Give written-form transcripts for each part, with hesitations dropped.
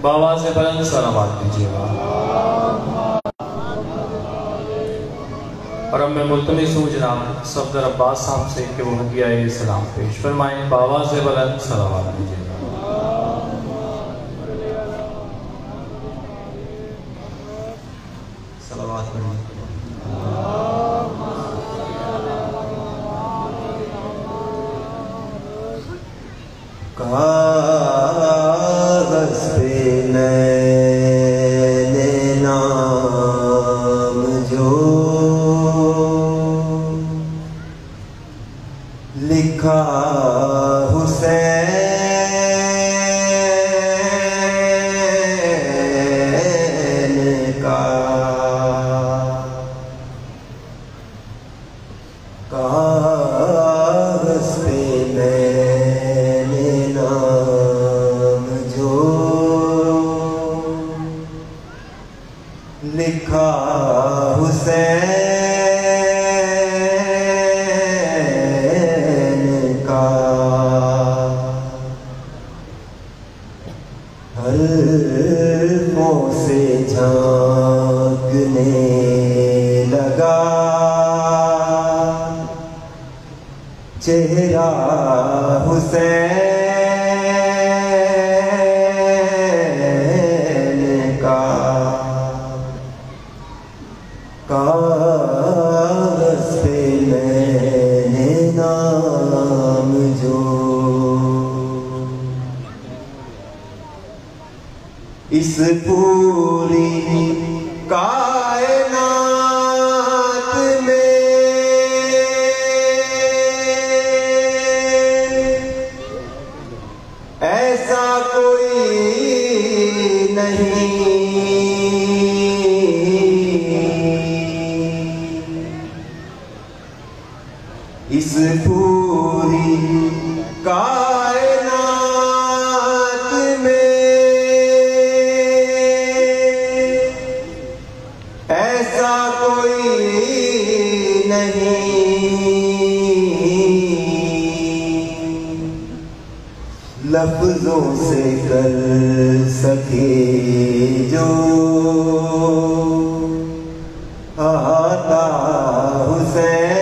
बाबा से बुलंद सलावत दीजिएगा। और अब मैं मुल्तमिस हूँ जनाब सफदर अब्बास साहब से कि वो हदिया सलाम पेश फरमाएं। बाबा से बुलंद सलावत दीजिएगा। सलावत पढ़िए। कागज़ पे मैंने नाम जो लिखा हुसैन का, कागज़ पे मैंने नाम जो लिखा हुसैन का, हल्फों से झांकने लगा चेहरा हुसैन का, कागज़ पे मैंने नाम जो इस पूरी कायनात में ऐसा कोई नहीं इस पूरी कायनात में ऐसा कोई नहीं लफ्जों से कर सके जो आता हुसैन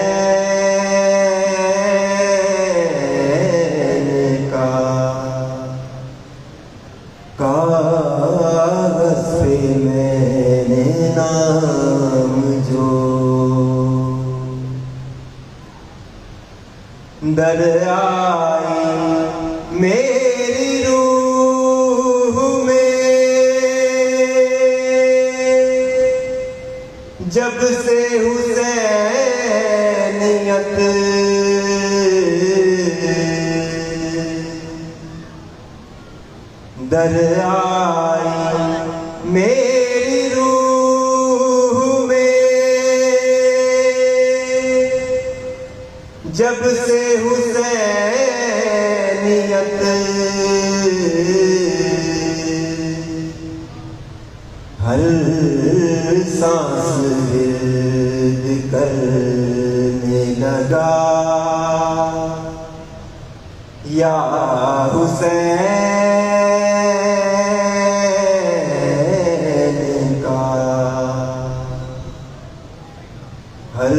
का, कागज़ पे मैंने नाम जो दर आई मेरी रूह में जब से हुसैनियत दर आई मेरी रूह में जब से हुसैनियत हर सांस विर्द करने लगा या हुसैन का, हर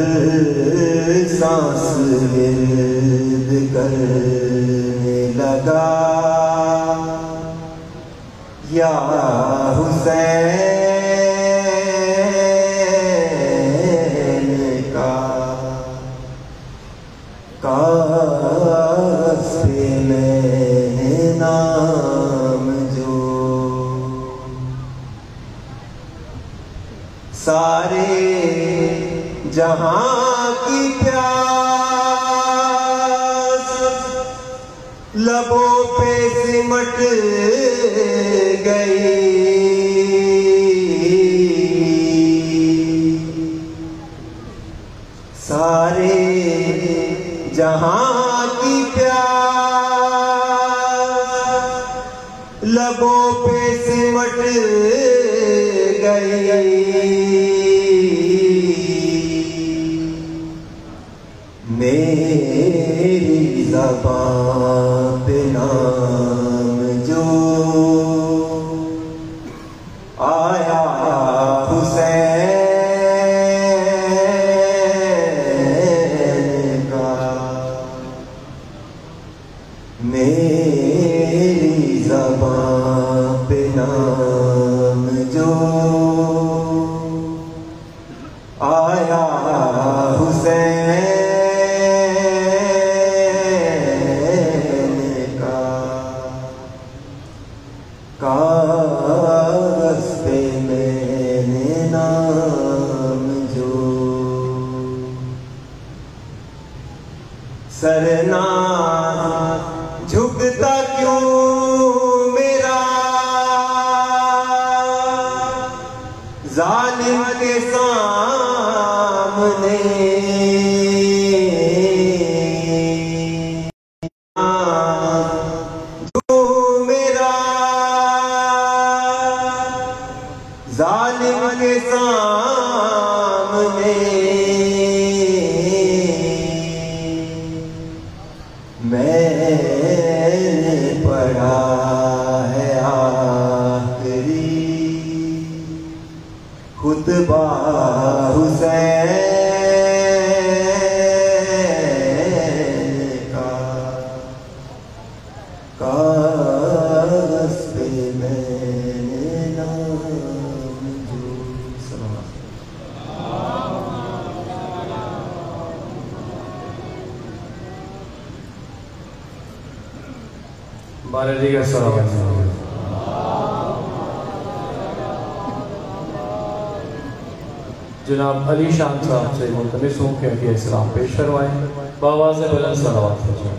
सांस विर्द करने लगा या हुसैन का, कागज़ पे मैंने नाम जो सारे जहां की प्यास लबों पे सिमट गई सारे जहां की प्यास लबों पे सिमट गई मेरी ज़बान पे नाम जो कागज पे मैंने नाम जो सरना झुकता क्यों मेरा जालिम के सामने जालिम के सामने मैंने पढ़ा है आखिरी खुतबा हुसैन का कागज पे मैंने नाम जो बालाजी का सलाम। जनाब अली शान साहब से मुल्तमिस हूँ कि अभी इस्लाम पेश करवाएं। बावाज़ बुलंद सलावत फरमाएं।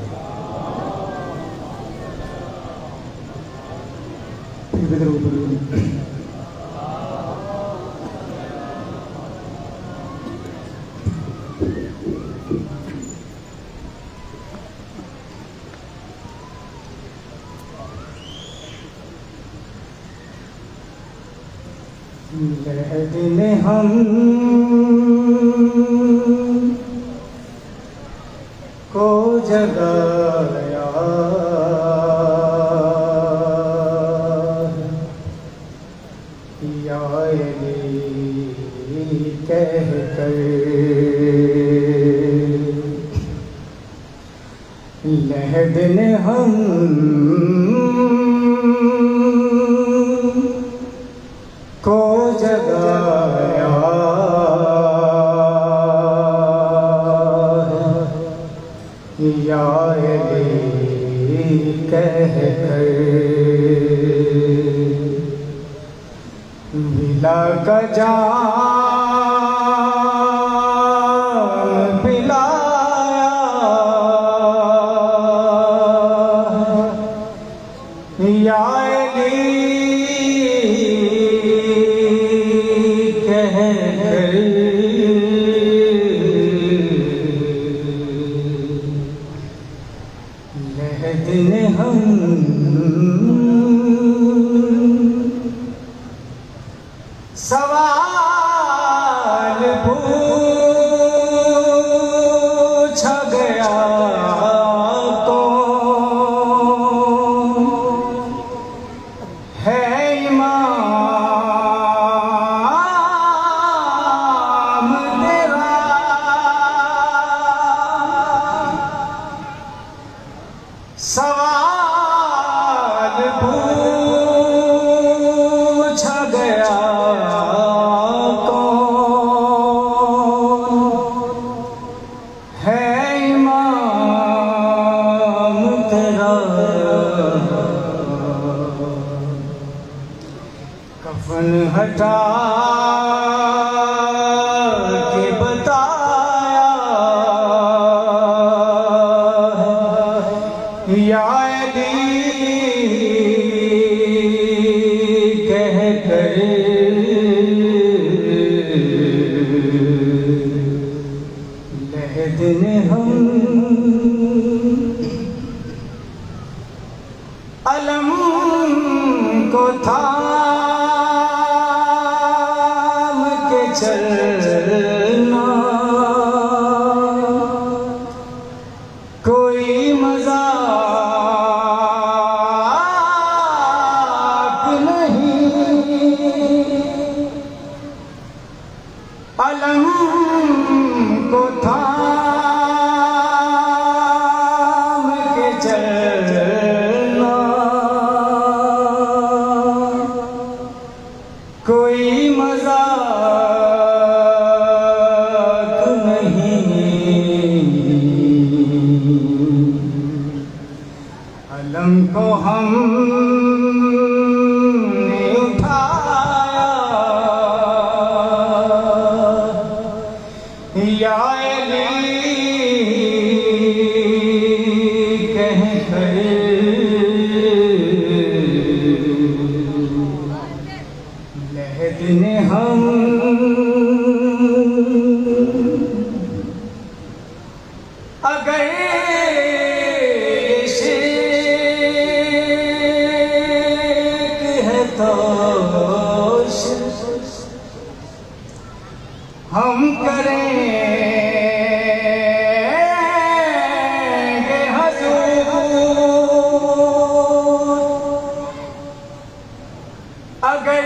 दिन हम को जगाया या अली कह कर दिन हम को जगाया या अली कह कर मिला का जान पिलाया या दिन हम सवाल पूछा गया तो है इमाम तेरा सवाल पूछा गया कौन है इमाम तेरा कफन हटा के बताया या कह कर दिन हम अलम को थाम के चलना कोई मजाक नहीं अलम को थाम के चलना कोई मजाक नहीं अलम को हम दिन हम अगर इश्क है तो हम करेंगे हुजूर। अगर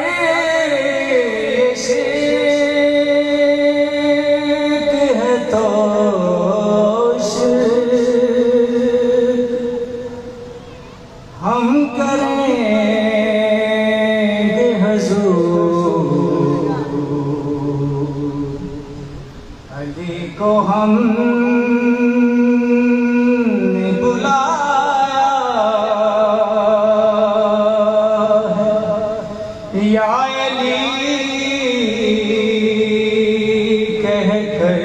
इश्क है तो हम करेंगे हुजूर। अली को हमने बुलाया है, या अली कह कर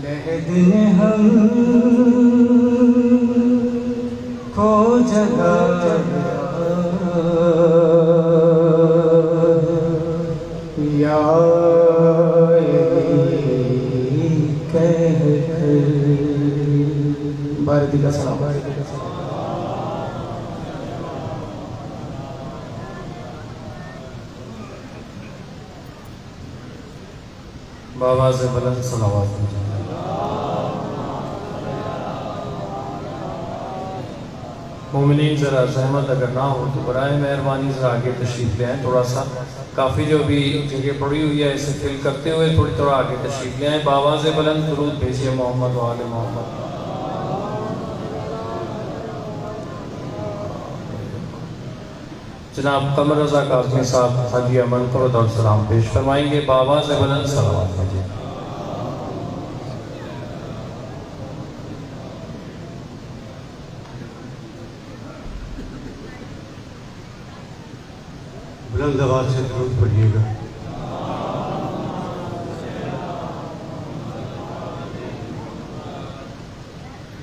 लहद ने हम को जगा या कह भारती का सलाम। बाबा से बुलंद सलावत। मोमिनीन ज़रा सहमत अगर ना हो तो बराए मेहरबानी ज़रा आगे तशरीफ़ ले आएँ। थोड़ा सा काफ़ी जो भी जगह पड़ी हुई है इसे फिल करते हुए थोड़ा आगे तशरीफ़ ले आएँ। बाबा से बुलंद दुरूद भेजिए मोहम्मद वाले मोहम्मद। जनाब कमर रज़ा काज़मी साहब हाजी अमन को दौर सलाम पेश फरमाएंगे। बाबा से बुलंद सलावत भेजिए। बुलंद आवाज से दुरूद पढ़िएगा।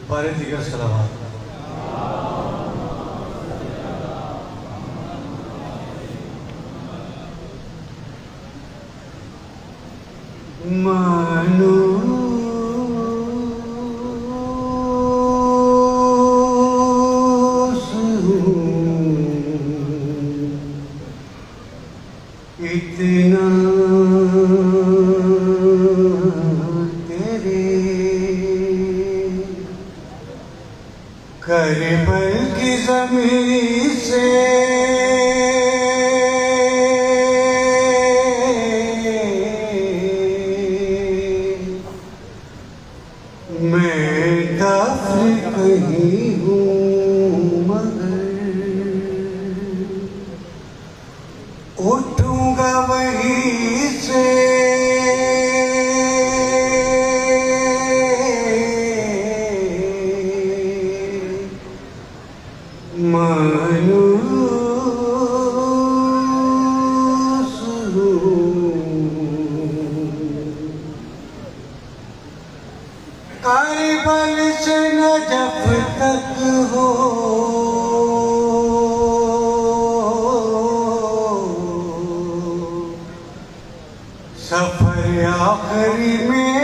बारह दिगर सलावत। मानो इतना तेरे करबल की ज़मीन से मैं दफन कहीं हूँ मगर उठूंगा वहीं से। मायूस करबल से नजफ तक हो सफर आखिरी मेरा।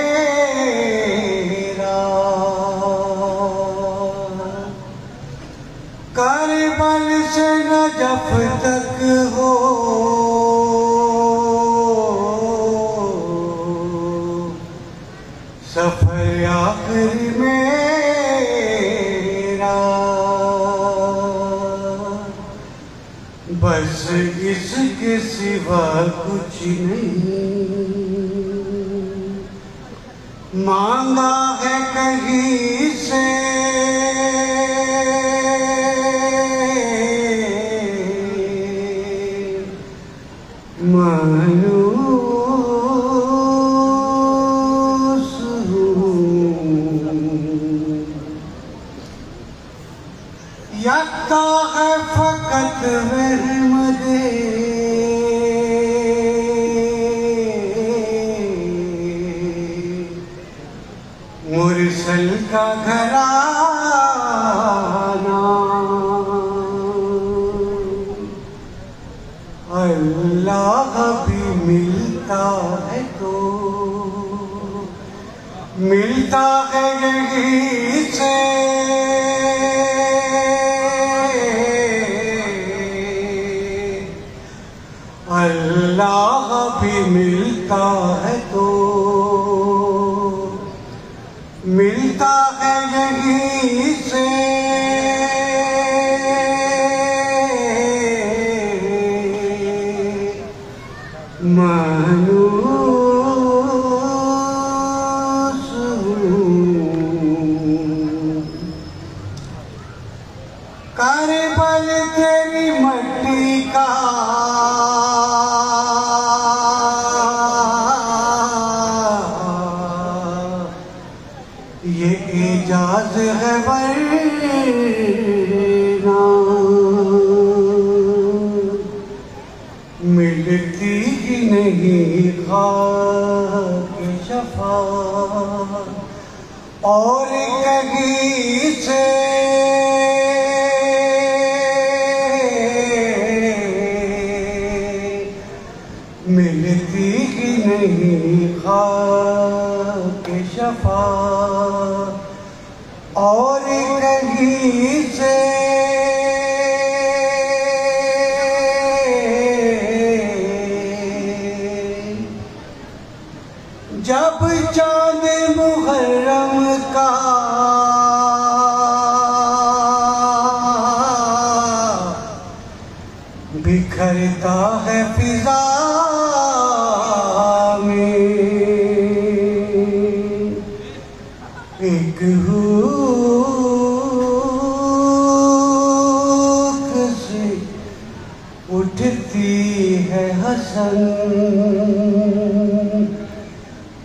करबल से नजफ तक हो सफर आखिरी मेरा। बस इसके सिवा कुछ नहीं मांगा है कहीं से। मायूस यक्ता है फकत रहमते मुरसल का घराना। मिलता है यहीं से अल्लाह भी मिलता है तो मिलता है यहीं से मानूस करबल तेरी मट्टी का ये इजाज़ है वरना मिलती ही नहीं खाक शफा और कहीं से मिलती ही नहीं खाक शफा और कहीं से जब चाँद मुहर्रम का बिखरता है फिजा में एक हुक से उठती है हसन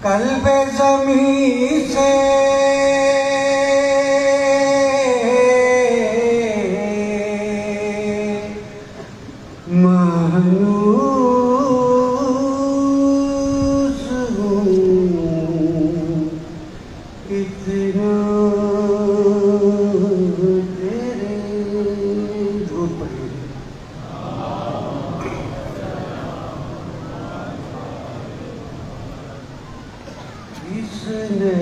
कल्बे ज़मीं से मानूस हूँ इतना तेरे दूर पड़ी इसने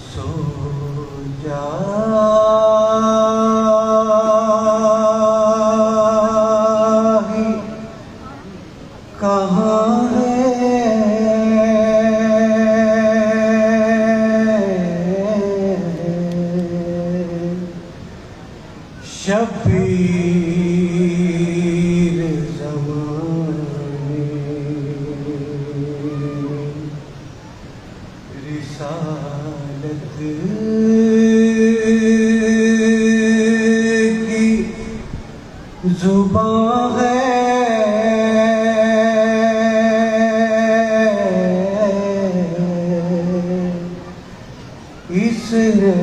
सो जा कहाँ शबीर ज़माने रिसालत की ज़ुबान है इसने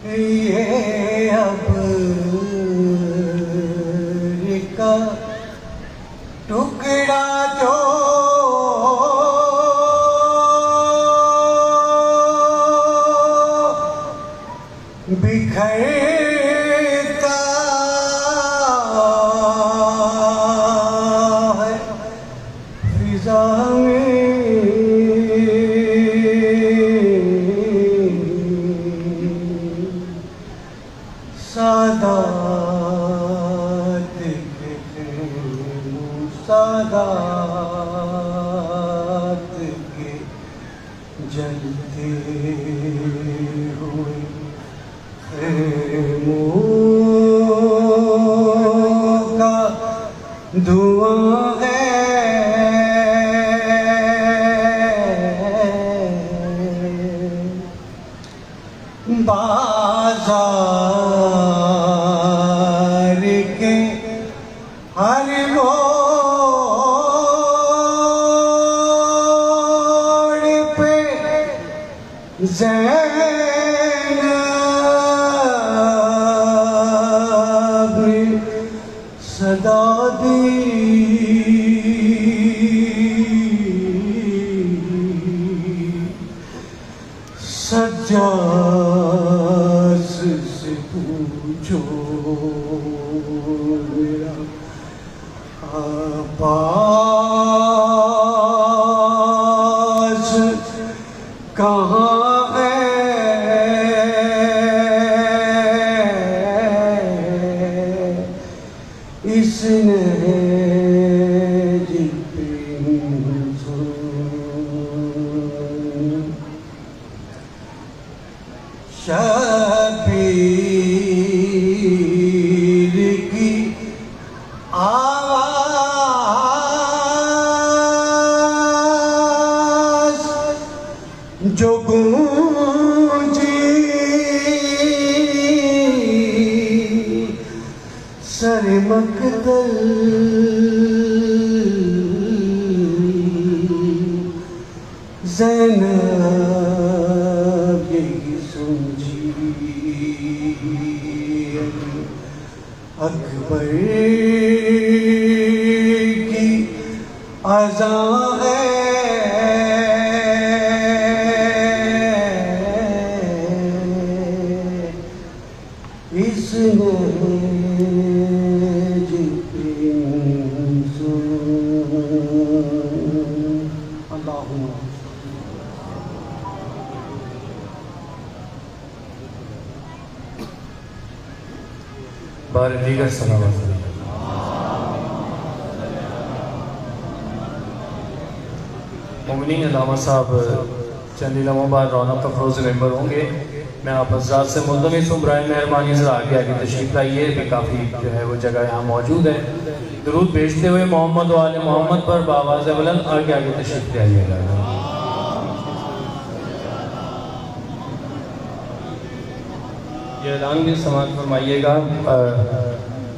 ये अफ्रीका टुकड़ा जो बिखरता है फिजा में सादात के जलते हुए खेमों का धुआं है बाजार के हर मोड़ पे ज़ैनब ने सदा दी शबीर की आवाज जो गूंजी सर मकदल ज़ैनब यही समझी अकबर की अज़ां है इसने बार दीगर सलावत। मुमिनीन अल्लामा साहब चंद लम्हों बाद रौनक अफरोज़ मेंबर होंगे। मैं आप हज़रात से मुल्तमिस हूँ बराए मेहरबानी ज़रा आगे आगे तशरीफ़ लाइए भी काफ़ी जो है वो जगह यहाँ मौजूद है। दुरूद भेजते हुए मोहम्मद व आले मोहम्मद पर बावाज़ बुलंद आगे आगे तशरीफ़ ले आइएगा। ये ऐलान भी समाज फरमाइएगा।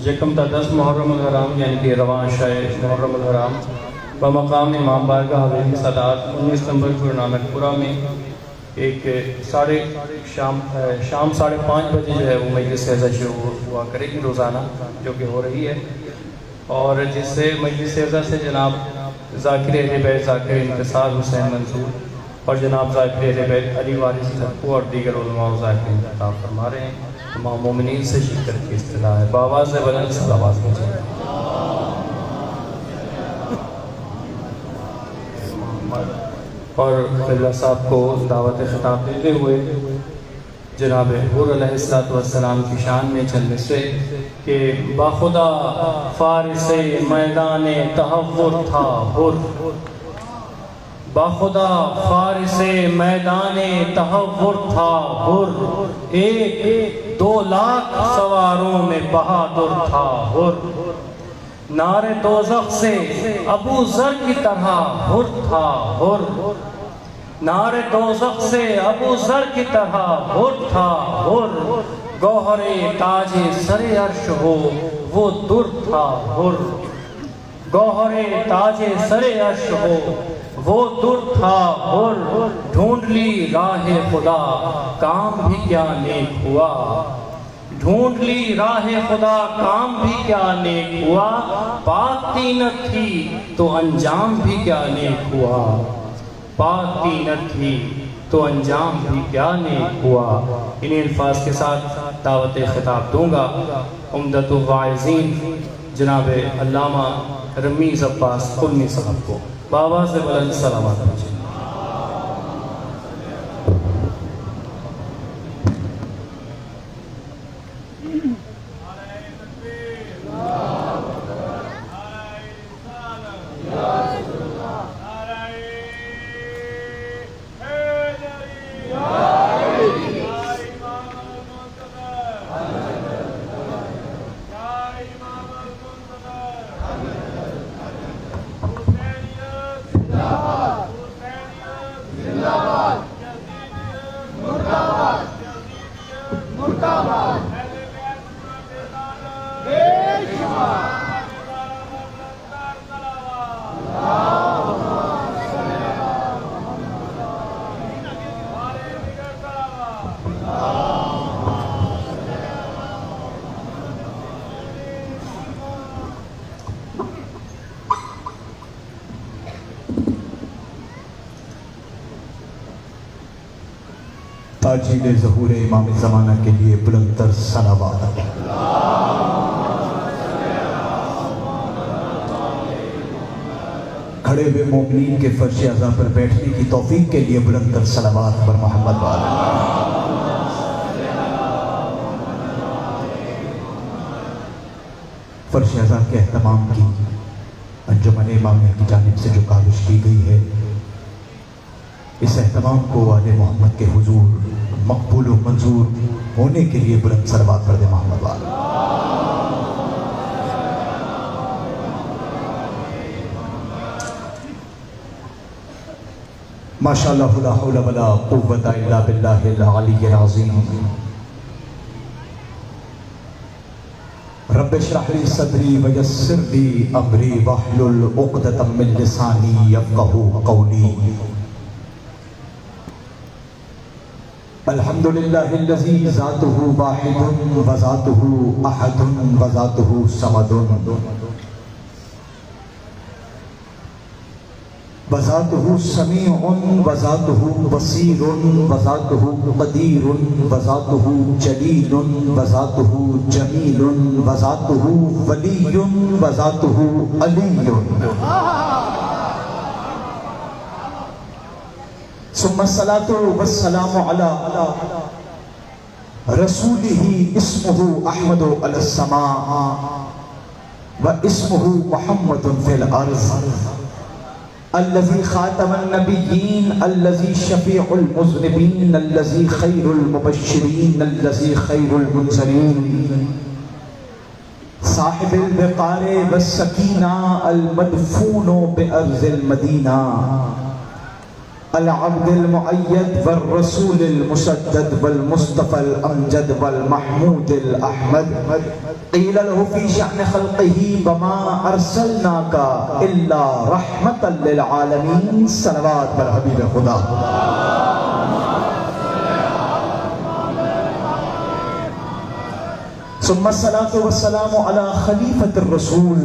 यकम ता 10 मुहर्रम अल हराम यानी कि रवां शाह मुहर्रम अल हराम बमकाम इमाम बारगाह हवेली सादात 19 नंबर गुरुनानकपुरा में एक शाम 5:30 बजे जो है वो मजलिस ऐसा शुरू हुआ करेगी रोज़ाना जो कि हो रही है। और जिससे मजलिस ऐसा से जनाब ज़ाकिर अहले बैत ज़ाकिर इंतसार हुसैन मंसूर और जनाब ज़ाकिर अहले बैत अली वारिस थक्कू और दीगर उलमा ज़ाकिरीन खिताब फरमा रहे हैं। तमाम मोमिनीन से शिरकत की इस्तला है। बावाज़ बुलंद सलावत कीजिए। और अल्लाह साहब को दावत खिताब देते हुए जनाब हुर अलैहिस्सलाम की शान में चंद मिसरे के बाखुदा फारिस मैदान तहव्वुर था हुर, बाखुदा फारिस मैदान तहव्वुर था हुर, 1-2 लाख सवारों में बहादुर था हुर, नारे दोज़ख से अबू ज़र की तरह हुर था हुर, नारे दोज़ख से अबू ज़र की तरह हुर था हुर, गौहरे ताजे सरे अर्श हो वो दुर था हुर, गौहरे ताजे सरे अर्श हो वो दुर था हुर, ढूंढ ली राहे खुदा काम भी क्या नेक हुआ, ढूंढ ली राहे खुदा काम भी क्या नेक हुआ, पाक तीनत थी तो अंजाम भी क्या नेक हुआ, पाक तीनत थी तो अंजाम भी क्या नेक हुआ। इन्हीं अल्फाज के साथ दावत खिताब दूंगा उम्दतुल वाइज़ीन जनाब अल्लामा रमीज़ अब्बास कुल्मी साहब को। बावाज़ बुलंद सलावत। ताजील ज़हूर इमाम ज़माना के लिए बुलंदतर सलावत। खड़े हुए मोमिनीन के फर्श अज़ा पर बैठने की तौफीक के लिए बुलंदतर सलावत पर मोहम्मद वाले। फर्श अज़ा के एहतमाम की अंजुमन इमामिया की जानिब से जो काविश की गई है, इस एहतमाम को आले मोहम्मद के हुजूर मकबूल व मंजूर होने के लिए बुलंद सलवात पढ़ दे मोहम्मद वाला। माशाअल्लाह ला हौला वला कुव्वता इल्ला बिल्लाहिल अलिय्यिल अज़ीम। रब्ब इश्रह ली सदरी व यस्सिर ली अमरी वहलुल उक़दतम मिन लिसानी यफ़क़हू क़ौली। अल्हम्दुलिल्लाहिल्लज़ी ज़ातुहु वाहिदुन व ज़ातुहु अहदुन व ज़ातुहु समदुन व ज़ातुहु समीउन व ज़ातुहु बसीरुन व ज़ातुहु क़दीरुन व ज़ातुहु जलीलुन व ज़ातुहु जमीलुन व ज़ातुहु वलियुन व ज़ातुहु अलियुन। सुम्मा सलातु वस्सलामु अला रसूलिही इस्मुहु अहमदु अलस्समा व इस्मुहु मुहम्मदुन फिल अर्ज़ अल्लज़ी खातमन नबिय्यीन अल्लज़ी शफ़ीउल मुज़निबीन अल्लज़ी खैरुल मुबश्शिरीन अल्लज़ी खैरुल मुनज़रीन साहिबुल बिक़ारे वस्सकीना अल मदफूनो बिअर्ज़िल मदीना अल अब्दुल मुअय्यद वर रसूलिल मुसद्दद वल मुस्तफ़ल अमजद वल महमूदिल अहमद क़ील लहु फ़ी शअन ख़ल्क़िही वमा अरसलनाका इल्ला रहमतल लिल आलमीन। सलवात बर हबीब खुदा। सुम्मा सलातु वस्सलामु अला खलीफतिर रसूल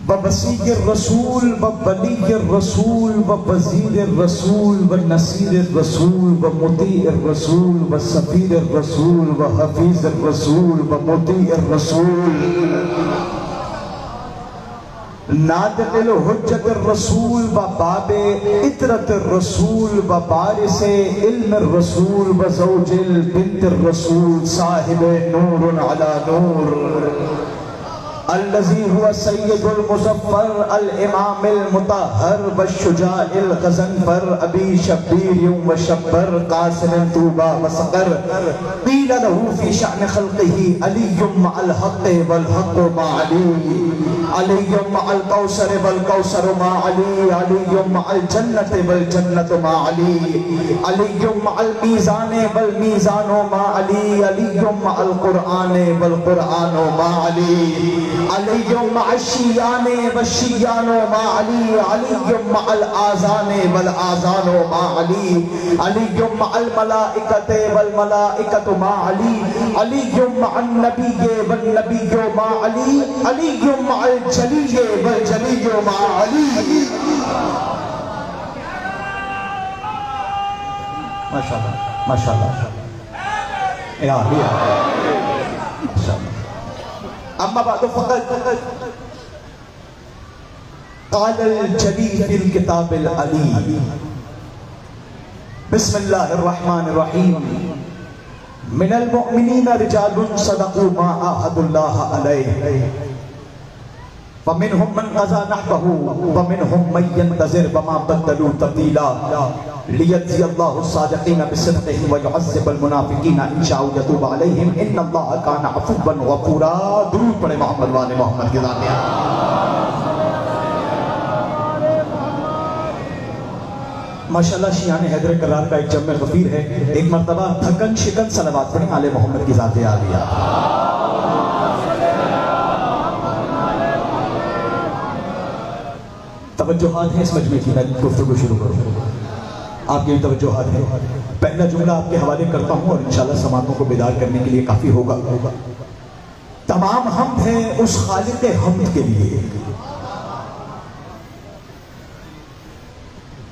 व वसीयर रसूल व वलीयर रसूल व वज़ीर रसूल व नसीर रसूल व मुतीर रसूल व सफीर रसूल व हफीज रसूल व मुतीर रसूल नादिल हुज्जत रसूल व बाबे इतरत रसूल व बारिसे इल्म रसूल व ज़ौजिल बिन्त रसूल साहिबे नूरुन अला नूर अल्लज़ी हुवा सय्यदुल मुज़फ़्फ़र अल इमामिल मुतहहर व शुजाइल ग़ज़नफ़र अबी शब्बीर व शब्बर क़ासिम तूबा व सक़र क़ील लहू फ़ी शअन ख़ल्क़िही अलियुम मअल हक़्क़ि वल हक़्क़ु मा अली अलियुम मअल कौसर वल कौसर मा अली अलियुम मअल जन्नति वल जन्नतु मा अली अलियुम मअल मीज़ानि वल मीज़ानु मा अली अलियुम मअल क़ुरआनि वल क़ुरआनु मा अली अलियुम मअल शियाने व शियानो मा अली अलियुम मअल आज़ाने वल आज़ानो मा अली अलियुम मअल मलाइकते वल मलाइकतु मा अली अलियुम मअन नबिय्ये वन नबिय्यो मा अली अलियुम मअल जलीये वल जलीयो मा अली। माशाअल्लाह माशाअल्लाह या माशाअल्लाह। अम्मा बादु फ़क़द क़ालल जलील फ़िल किताबिल अली बिस्मिल्लाहिर रहमानिर रहीम मिनल मुअमिनीना रिजालुन सदक़ू मा आहदुल्लाह अलैहि व मिनहुम मन क़ज़ा नहबहु व मिनहुम मन यंतज़िर व मा बद्दलू तब्दीला लियज़ियल्लाहु सादिक़ीना बिसिद्क़िहिम व युअज़्ज़िबल मुनाफ़िक़ीना इन शाअ यतूब अलैहिम इन्नल्लाहा काना अफ़ुव्वन गफ़ूरा। दुरूद पढ़े मोहम्मद वाले मोहम्मद की ज़ात में। माशाअल्लाह शियाने हैदर करार का एक जम्मे गफीर है। एक मर्तबा थकन शिकन सलवात पढ़े आले मोहम्मद की ज़ात आ गया। तवज्जुहात है इस मजमे की, मैं गुफ्तगू शुरू करूँ। आपकी तवज्जुहात है। पहला जुमला आपके हवाले करता हूँ और इंशाअल्लाह समातों को बेदार करने के लिए काफी होगा। तमाम हम्द है उस खालिक़े हम्द के लिए।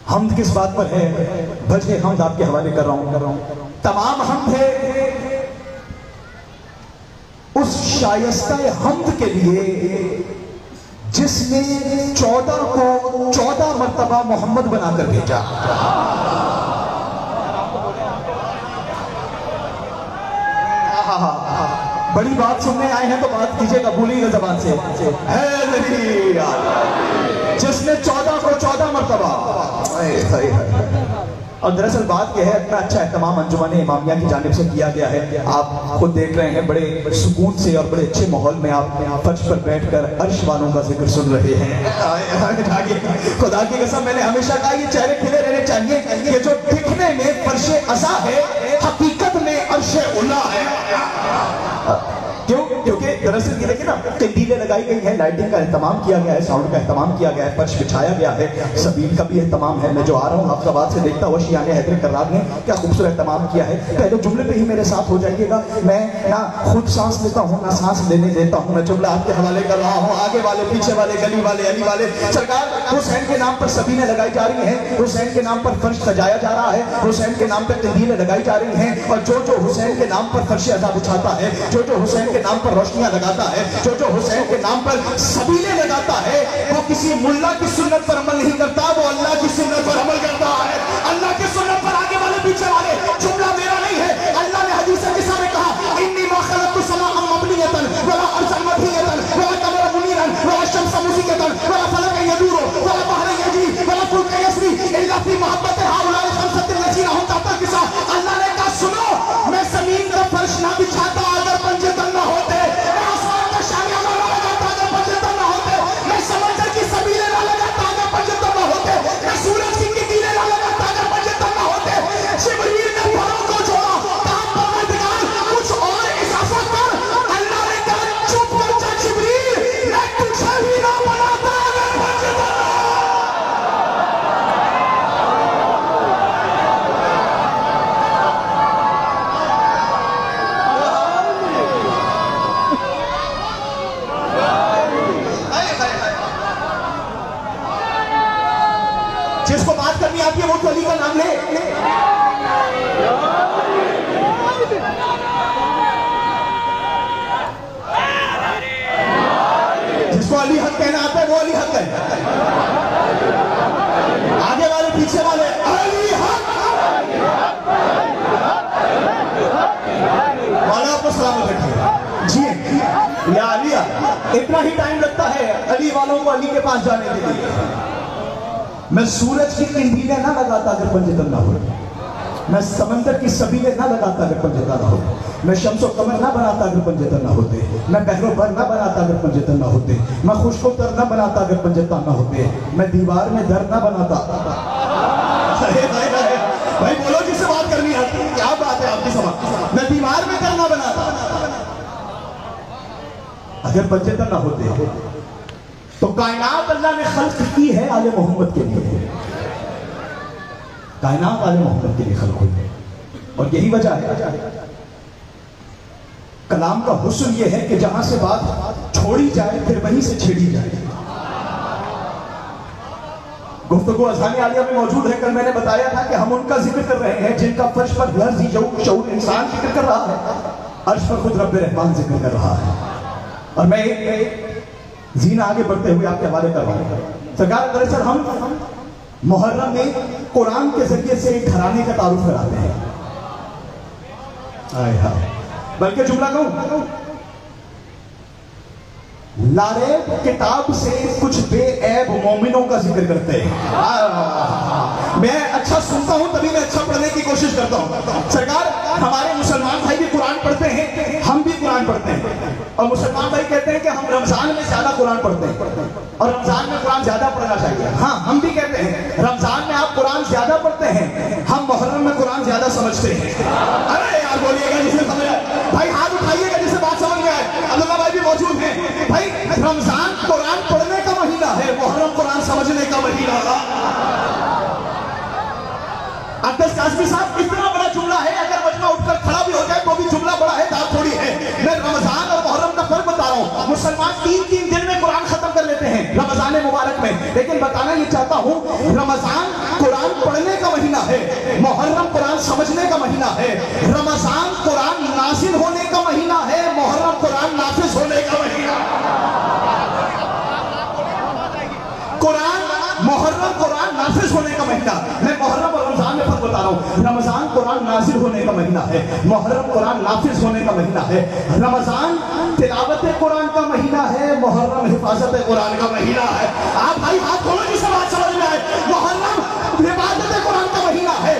हम्द किस बात पर है? वजह हम्द आपके हवाले कर रहा हूँ। तमाम हम्द है उस शायस्ता हम्द के लिए जिसने 14 को 14 मर्तबा मोहम्मद बनाकर भेजा। बड़ी बात सुनने आए हैं तो बात कीजिएगा, भूलिएगा जबान से। जिसने 14 को 14 मर्तबा और दरअसल बात यह है, इतना अच्छा एहतमाम अंजुमन इमामिया की जानिब से किया गया है। आप खुद देख रहे हैं, बड़े सुकून से और बड़े अच्छे माहौल में आप फर्श पर बैठकर अर्श वालों का जिक्र सुन रहे हैं। खुदा की कसम, मैंने हमेशा कहा ये चेहरे खिले रहने चाहिए कि जो दिखने में फर्शे अज़ा है, हकीकत में अर्शे उला है। क्यों? क्योंकि दरअसल ये देखिए ना, कंडीलें लगाई गई हैं, लाइटिंग का एहतमाम किया गया है, साउंड का एहतमाम किया गया है, फर्श बिछाया गया है, सबील का भी एहतमाम है। मैं जो आ रहा हूँ हैदराबाद से देखता हुआ शियाने हैदर कर्रार ने क्या खूबसूरत एहतमाम किया है। पहले जुमले पे ही मेरे साथ हो जाइएगा, मैं ना खुद सांस लेता हूँ ना सांस लेने देता हूँ। मैं जुमला आपके हवाले कर रहा हूँ, आगे वाले, पीछे वाले, गली वाले, अली वाले। सरकार, हुसैन के नाम पर सबीलें लगाई जा रही हैं, हुसैन के नाम पर फर्श सजाया जा रहा है, हुसैन के नाम पर कंडीलें लगाई जा रही हैं। और जो जो हुसैन के नाम पर फर्श अज़ा बिछाता है, जो जो हुसैन के नाम पर रोशनियां लगाता है, जो जो हुसैन के नाम पर सबीलें लगाता है, वो किसी मुल्ला की सुन्नत पर अमल नहीं करता, वो अल्लाह की सुन्नत पर अमल करता है। अल्लाह की सुन्नत पर आगे वाले पीछे वाले, जुमला मेरा नहीं है। अल्लाह ने हदीस किस्सा में कहा, इन्नी मा खलक़तु समाअ मबनियतन वला अर्ज़न मबनियतन वला कमरा मुनीरन वला शम्स मुज़ीकतन वला फलक यदूरु वला बहर यजरी वला फुल्क यसरी इल्ला फी मोहब्बत हाउलाए खमसतिन लजीना हुम तहत किसा। अल्लाह ने कहा, सुनो, मैं ज़मीन का फर्श ना बिछाता अगर पंजतन ना होते, मैं आसमान का शामियाना ना लगाता अगर पंजतन ना होते, मैं समंदर की सबीलें ना लगाता अगर पंजतन ना होते, मैं सूरज की किरणें ना लगाता अगर पंजतन ना होते। जिब्रील ने परों को जोड़ा, कहा परवरदिगार कुछ और इजाफा कर। अल्लाह ने कहा, चुप कर जा जिब्रील, मैं तुझे भी ना बनाता अगर पंजतन ना। जिसको बात करनी आती है वो तो अली का नाम ले। जिसको अली हक कहना आता है वो अली हक है। आगे वाले पीछे वाले अली हक। वाला आपको सलामत रखिए जी। या अलिया, इतना ही टाइम लगता है अली वालों को अली के पास जाने के लिए। मैं सूरज की कंडीलें ना लगाता अगर पंजतन ना हो, मैं समंदर की सबीलें ना लगाता अगर पंजतन ना हो, मैं शम्सो कमर ना बनाता अगर पंजतन ना होते, मैं बहरो बर ना बनाता अगर पंजतन ना होते, मैं खुशको तर ना बनाता अगर पंजतन ना होते, मैं दीवार में दर ना बनाता। भाई बोलो जिससे बात करनी है, क्या बात है आपकी समझ। मैं दीवार में दर ना बनाता अगर पंजतन ना होते। तो कायनात अल्लाह ने खल्क की है आले मोहम्मद के लिए, कायनात आले मोहम्मद के लिए खल्क हुई है। और यही वजह है कलाम का हुस्न यह है कि जहां से बात छोड़ी जाए फिर वहीं से छेड़ी जाए। गुफ्तगू अज़ान आलिया में मौजूद है। कल मैंने बताया था कि हम उनका जिक्र कर रहे हैं जिनका फर्श पर लर्ज़ी शऊर इंसान जिक्र कर रहा है, अर्श पर खुद रब्बे रहमान जिक्र कर रहा है। और मैं जीना आगे बढ़ते हुए आपके हवाले कर रहा हूं। सरकार, दरअसल हम मुहर्रम में कुरान के जरिए से एक घराने का तारुफ कराते हैं। आए हाय, बल्कि जुमला कहूं, लारेब किताब से कुछ बेऐब मोमिनों का जिक्र करते हैं। मैं अच्छा सुनता हूं तभी मैं अच्छा पढ़ने की कोशिश करता हूं। सरकार, हमारे मुसलमान भाई भी कुरान पढ़ते हैं, हम भी कुरान पढ़ते हैं। और मुसलमान भाई कहते हैं कि हम रमजान में ज्यादा कुरान पढ़ते हैं और रमजान में कुरान ज्यादा पढ़ना चाहिए। हाँ, हम भी कहते हैं रमजान में आप कुरान ज्यादा पढ़ते हैं, हम मुहर्रम में कुरान ज्यादा समझते हैं। अरे यार बोलिएगा जिसे समझ आए, भाई हाथ उठाइएगा जिसे बात समझ में आए। अब्दुल्ला भाई भी मौजूद हैं। भाई रमजान कुरान पढ़ने का महीना है, मुहर्रम कुरान समझने का महीना है। अब्दुल कासमी साहब, इतना बड़ा जुमला है, अगर मजमा उठकर खड़ा भी हो जाए तो भी जुमला बड़ा है, दाल थोड़ी है। मैं रमजान और मुहर्रम का फर्क बता रहा हूँ। मुसलमान 3-3 दिन में कुरान खत्म कर लेते हैं रमजान मुबारक में, लेकिन बताना ये चाहता हूँ रमजान कुरान पढ़ने का महीना है, मुहर्रम कुरान समझने का महीना है। रमजान कुरान नाज़िल होने का महीना है, मुहर्रम कुरान नाफिज होने का महीना। कुरान मुहर्रम कुरान नाफिज होने का महीना। मैं मुहर्रम और रमजान में फर्क बता रहा हूँ। रमजान कुरान नाजिल होने का महीना है, मुहर्रम कुरान नाफिज होने का महीना है। रमजान तिलावत कुरान का महीना है, मुहर्रम हिफाजत कुरान का महीना है। आप भाई हाथ खोलो जिसे बात समझ में आए। मुहर्रम इबादत कुरान का महीना है,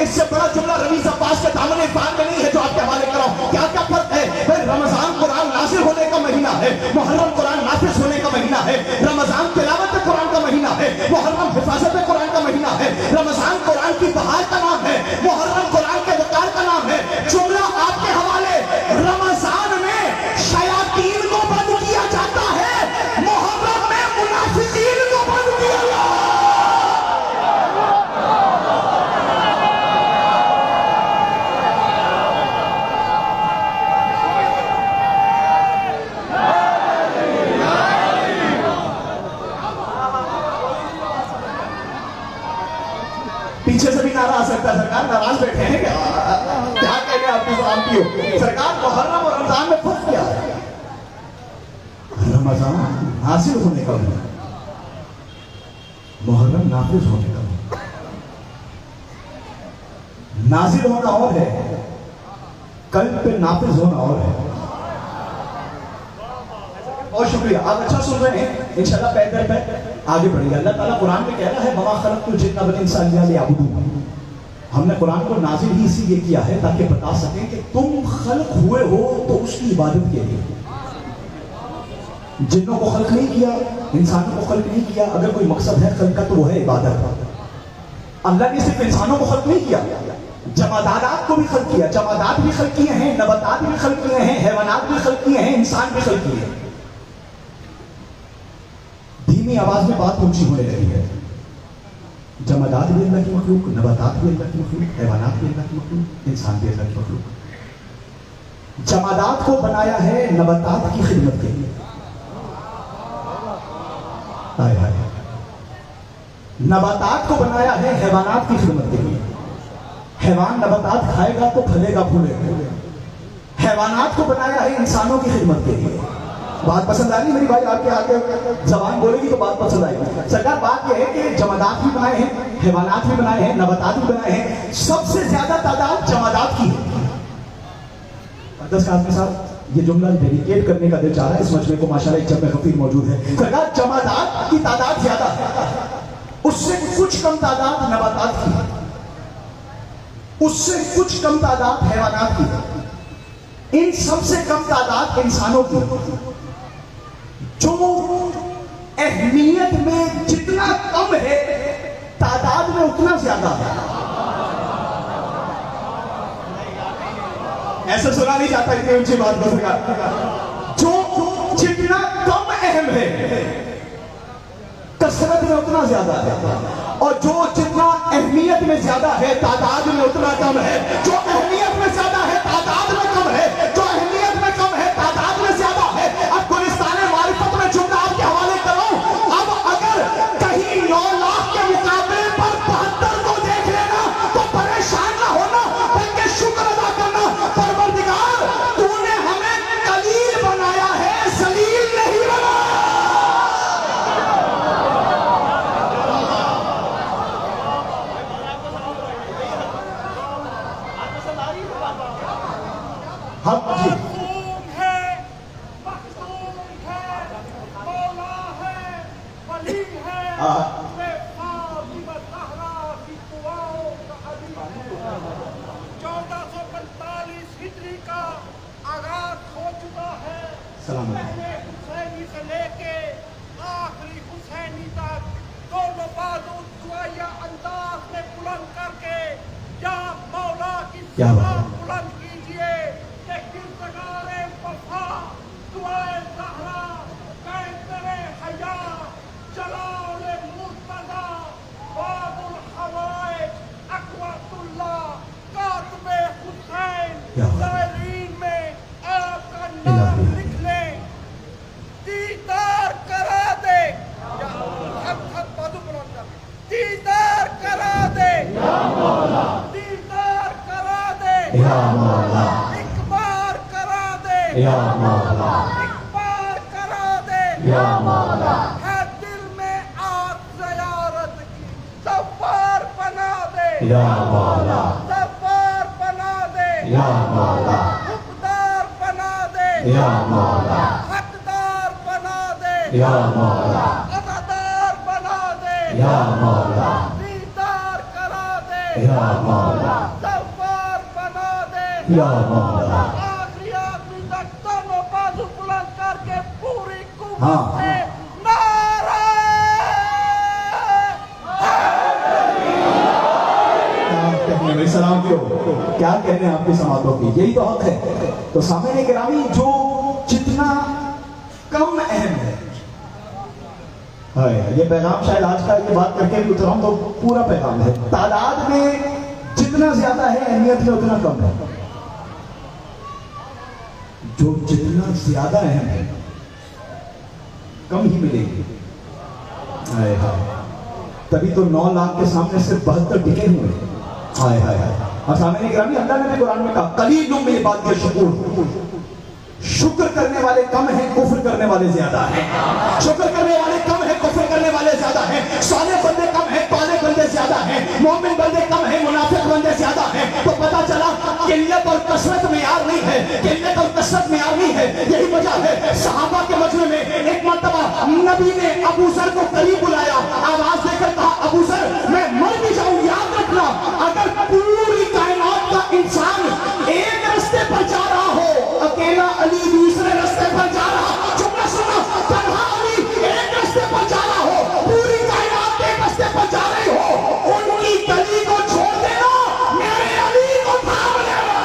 इससे बड़ा जुमला रमीज अब्बास के दामन इफ़ान में नहीं है जो आपके हवाले कराऊं। क्या क्या फर्क है भाई? रमजान कुरान नाज़िल होने का महीना है, मुहर्रम कुरान नाफिज होने का महीना है, रमजान तिलावत कुरान का महीना है, मुहर्रम हिफाजत कुरान का महीना है, रमजान कुरान की बहार का नाम है, मुहर्रम कुरान के वकार का नाम है। जुमला आपके हवाले, रमजान में शयातीन को बंद किया जाता है, मुहर्रम में मुनाफिकीन को बंद किया जाता है। पीछे से भी नारा आ सकता है, सरकार नाराज बैठे हैं क्या कहने आपकी सलामती हो। सरकार मुहर्रम और रमजान में फर्क क्या है? रमजान नासिल होने का महीना, मुहर्रम नाफिज होने का महीना। नाजिल होना और है, कल्ब पे नाफिज होना और है। बहुत शुक्रिया, आप अच्छा सुन रहे हैं। इंशाल्लाह पैदल पे आगे बढ़ेंगे। अल्लाह ताला कुरान में कह रहा है वमा खलक़तुल जिन्ना वल इंसा इल्ला लियअबुदून। हमने कुरान को नाजिल ही इसीलिए किया है ताकि बता सकें कि तुम खल्क हुए हो तो उसकी इबादत के लिए। जिन्नों को खल्क नहीं किया, इंसानों को खल्क नहीं किया, अगर कोई मकसद है खल्क का तो वो है इबादत। अल्लाह ने सिर्फ इंसानों को खल्क नहीं किया, जमादात को भी खल्क किया। जमादात भी खल्क किए हैं, नबातात भी खल्क किए हैं, हैवानात भी खल्क किए हैं, इंसान भी खल्क किए हैं। धीमी आवाज में बात ऊंची होने लगी है। जमादात भी अल्लाह की मखलूक, नबातात भी अल्लाह की मखलूक, हैवानात भी अल्लाह की मखलूक, इंसान भी अल्लाह की मखलूक। जमादात को बनाया है नबातात की खिदमत के लिए। हाय हाय। नबातात को बनाया है हैवानात की खिदमत के लिए। हैवान नबातात खाएगा तो फलेगा फूलेगा। हैवानात को बनाया है इंसानों की खिदमत के लिए। बात पसंद आ रही मेरी भाई? आपके आगे जबान बोलेगी तो बात पसंद आएगी। सरकार बात यह है कि जमादात भी बनाए हैं, हैवानात भी बनाए हैं, नबातात भी बनाए हैं। सबसे ज्यादा तादाद जमादात की है। दस आदमी साहब ये जुमला डेडिकेट करने का दिल चाह रहा है। इस मजमे को माशाल्लाह एक जब खफीर मौजूद है। सरकार जमादात की तादाद ज्यादा है, उससे कुछ कम तादाद नबातात की है, उससे कुछ कम तादाद हैवानात की है, इन सबसे कम तादाद इंसानों की। जो अहमियत में जितना कम है तादाद में उतना ज्यादा है। ऐसा सुना नहीं जाता इतनी ऊंची बात को सरकार। जो जितना कम अहम है कसरत में उतना ज्यादा है, और जो जितना अहमियत में ज्यादा है तादाद में उतना कम है। जो अहमियत में ज्यादा है तादाद में कम है, जो अहमियत में कम है तादाद में ज्यादा है। अब गुलिस्तान मारिफत में जुमला आपके हवाले करूं। अब अगर कहीं 9 लाख के मुकाबले पर 72 को देख लेना तो परेशान ना होना, बल्कि शुक्र अदा करना। परवरदिगार तूने हमें कलील बनाया है, जलील नहीं बनाया। हुसैनी से लेके आखिरी हुसैनी तक दोनों बाजू दुआया अंदाज में बुलंद करके या मौला की बुलंद कीजिए कि किरदारे वफा दुआए ज़हरा कैसरे हया जलाले मुर्तज़ा बाबुल हवाइज अक़वतुल्लाह कातिबे हुसैन ज़ायरीन में आपका नाम लिख लें। दीदार करा दे, दीदार करा दे, दीदार करा दे, एक बार करा दे, एक बार करा दे, है दिल में आग ज़ियारत की, सफ़ार बना दे, सफ़ार बना दे, हुक्मदार बना दे, हकदार बना दे, अज़ादार बना दे, दीदार करा दे, या मौला, गफ्फार बना दे या मौला। आखिरी आखिरी तक दोनों बाजू बुलंद करके पूरी कुव्वत हाँ। से नारा भाई सलाम क्यों, क्या कहने हैं आपकी समातों की, यही तो हक है। तो सामने गिरामी जो जितना कम अहम है, ये पैगाम शायद आज का ये बात करके भी उतरा हूं तो पूरा पैगाम है, तादाद में जितना ज्यादा है अहमियत में उतना कम है। जो जितना ज्यादा अहम है कम ही मिलेगी। हाय हाय, तभी तो 9 लाख के सामने सिर्फ 72 टिके हुए। हाय हाय हाय। और सामने गिरामी अल्लाह ने भी कुरान में कहा कलीलुम मिन इबादिय शकूर, शुक्र करने वाले कम हैं, कुफ्र करने वाले ज्यादा हैं। शुक्र करने वाले कम हैं, कुफ्र करने वाले ज्यादा हैं। साले बंदे कम हैं, पाले बंदे ज्यादा हैं। मोमिन बंदे कम हैं, मुनाफिक बंदे ज्यादा हैं। तो पता चला किल्लत और कसरत मेयार नहीं है, किल्लत और कसरत मेयार नहीं है। यही वजह है सहाबा के मजमे में एक मर्तबा नबी ने अबू जर को करीब बुलाया, आवाज देकर कहा अबू जर मैं मर भी जाऊं, याद रखना अगर पूरी कायनात का इंसान एक रास्ते पर जा रहा हो, अकेला अली दूसरे रास्ते पर जा रहा, जुमला सुनो, तन्हा अली एक रास्ते पर जा रहा हो, पूरी कायनात एक रास्ते पर जा रही हो, उनकी गली को छोड़ देना, मेरे अली को थाम लेना।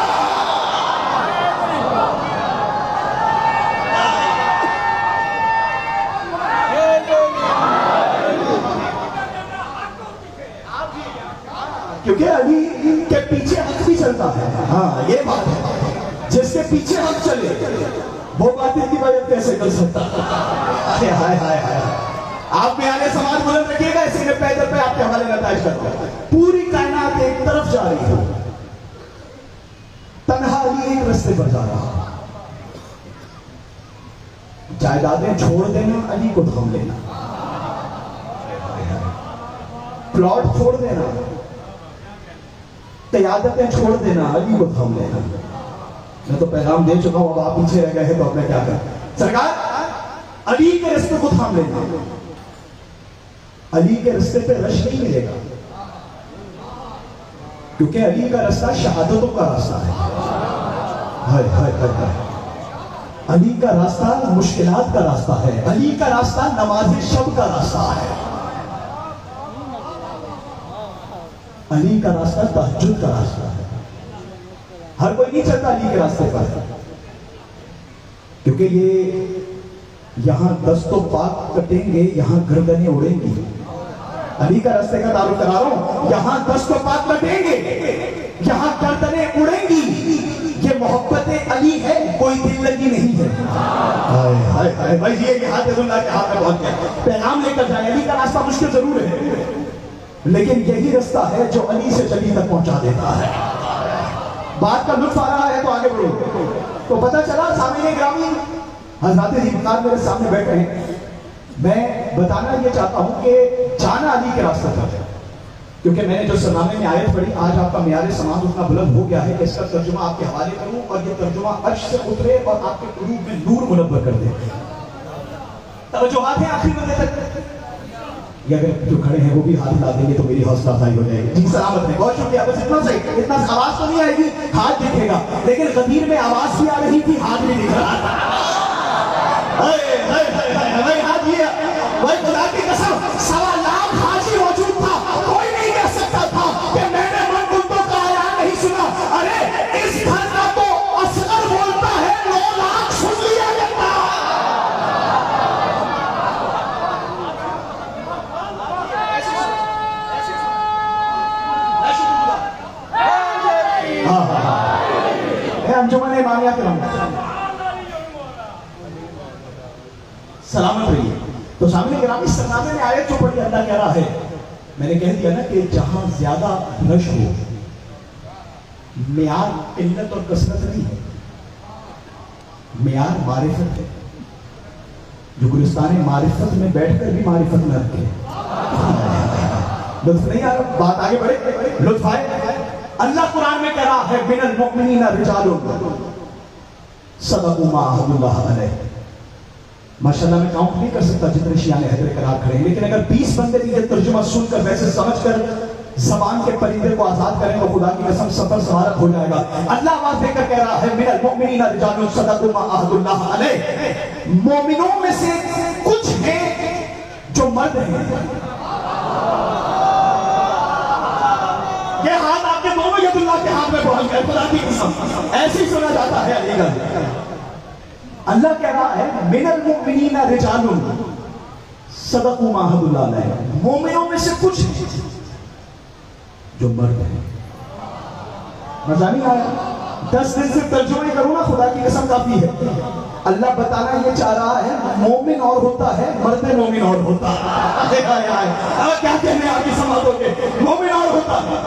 क्योंकि अली के पीछे हक भी चलता है। हाँ ये बात है, जिसके पीछे हक चले वो बातें की वजह कैसे कर सकता। अरे हाय हाय हाय, आप में आने समाज बुलंद रखिएगा, इसी में पैदल पे आपके हवाले नताइज करता है। पूरी कायनात एक तरफ जा रही हो, तन्हा अली एक रास्ते पर जा रहा, जायदादें छोड़ देना, अली को थाम लेना, प्लॉट छोड़ देना, क़यादतें छोड़ देना, अली को थाम लेना। मैं तो पैगाम दे चुका हूं, अब आप पीछे रह गए हैं तो अब मैं क्या करूं। सरकार अली के रास्ते को थाम लेना, अली के रास्ते पे रश नहीं मिलेगा, क्योंकि अली का रास्ता शहादतों का रास्ता है। हाय हाय हाय, अली का रास्ता मुश्किलात का रास्ता है, अली का रास्ता नमाज शब का रास्ता है, अली का रास्ता तहज्जुद का रास्ता है। हर कोई नहीं चलता अली के रास्ते पर, क्योंकि ये यहां 10 तो पाक कटेंगे, यहां गर्दनें उड़ेंगी। अली का रास्ते का तारुफ करा रहा हूं, यहां 10 तो पाक कटेंगे, यहां गर्दनें उड़ेंगी। ये मोहब्बत अली है, कोई दिल लगी नहीं है। हाय हाय हाय भाई, ये हाथ अल्लाह के हाथ में बहुत है, पैगाम लेकर जाए। अली का रास्ता मुश्किल जरूर है, लेकिन यही रास्ता है जो अली से चली तक पहुंचा देता है। बात का लुत्फ आ रहा है तो आगे बढ़ो। तो पता चला सामने ग्रामी हजरत ज़ीबकार मेरे सामने बैठे हैं। मैं बताना ये चाहता हूं कि जाना अली के रास्ते पर, क्योंकि मैंने जो सरनामे में आयत पढ़ी, आज आपका मियार समाज उतना बुलंद हो गया है कि इसका तर्जुमा आपके हवाले करूं और ये तर्जुमा अर्श से उतरे और आपके कुलूब में नूर मुनव्वर कर दे। तवज्जुहात है आखिरी बंदे तक, ये अगर जो खड़े हैं वो भी हाथ ला देंगे तो मेरी हौसला अफजाई हो जाएगी। जी सलामत है, बहुत शुक्रिया। बस इतना सही, इतना आवाज तो नहीं आएगी, हाथ दिखेगा, लेकिन गदीर में आवाज भी आ रही थी, हाथ भी दिख रहा था। भाई हाथ ये, भाई खुदा की कसम 1.25 लाख हाजी मौजूद था, कोई नहीं कह सकता था कि मैंने मन कुत्तों का आयान नहीं सुना। अरे इस घर का तो असगर बोलता है, 9 लाख सुन लिया जाता। अंजुमन इमामिया के सलामत रहिए। तो सामने गिरामी सरनामे में आयत जो पढ़ी, अल्लाह कह रहा है, मैंने कह दिया ना कि जहां ज्यादा रश हो, मियार किल्लत और कसरत नहीं है, मियार मारिफत है। जो गुलिस्तान मारिफत में बैठकर भी मारिफत न रखे। लुत्फ नहीं आ रहा, बात आगे बढ़े, लुत्फ आए। अल्लाह कुरान में कह रहा है मिनल मुमिनीना रिजालुन सदक़ू मा अहदुल्लाह अलैह। माशाल्लाह मैं काउंट नहीं कर सकता जितने शिया ने हैदर करार खड़े हैं, लेकिन अगर 20 बंदे भी ये तर्जुमा सुनकर वैसे समझकर जबान के परिंदे को आजाद करें तो खुदा की कसम सफर सवारत हो जाएगा। अल्लाह आवाज देकर कह रहा है, मिनल मुमिनीना रिजालुन सदक़ू मा अहदुल्लाह अलैह, मोमिनों में से कुछ हैं जो मर्द हैं। ये हाथ आपके दोनों यदुल्लाह के हाथ में पहुंच गए, खुदा की कसम ऐसे ही सुना जाता है अलीगढ़। अल्लाह कह रहा है मिनल मुमिनीना रिजालुन सदक़ू मा अहदुल्लाह अलैह, मोमिनों में से कुछ जो मर्द है। मजा नहीं आया? 10 दिन से तर्जुमे करूं ना, खुदा की कसम काफी है। अल्लाह बताना ये चाह रहा है, मोमिन और होता है, मर्द मोमिन और होता है। अब क्या कहने आगे समाजोगे, मोमिन और होता है,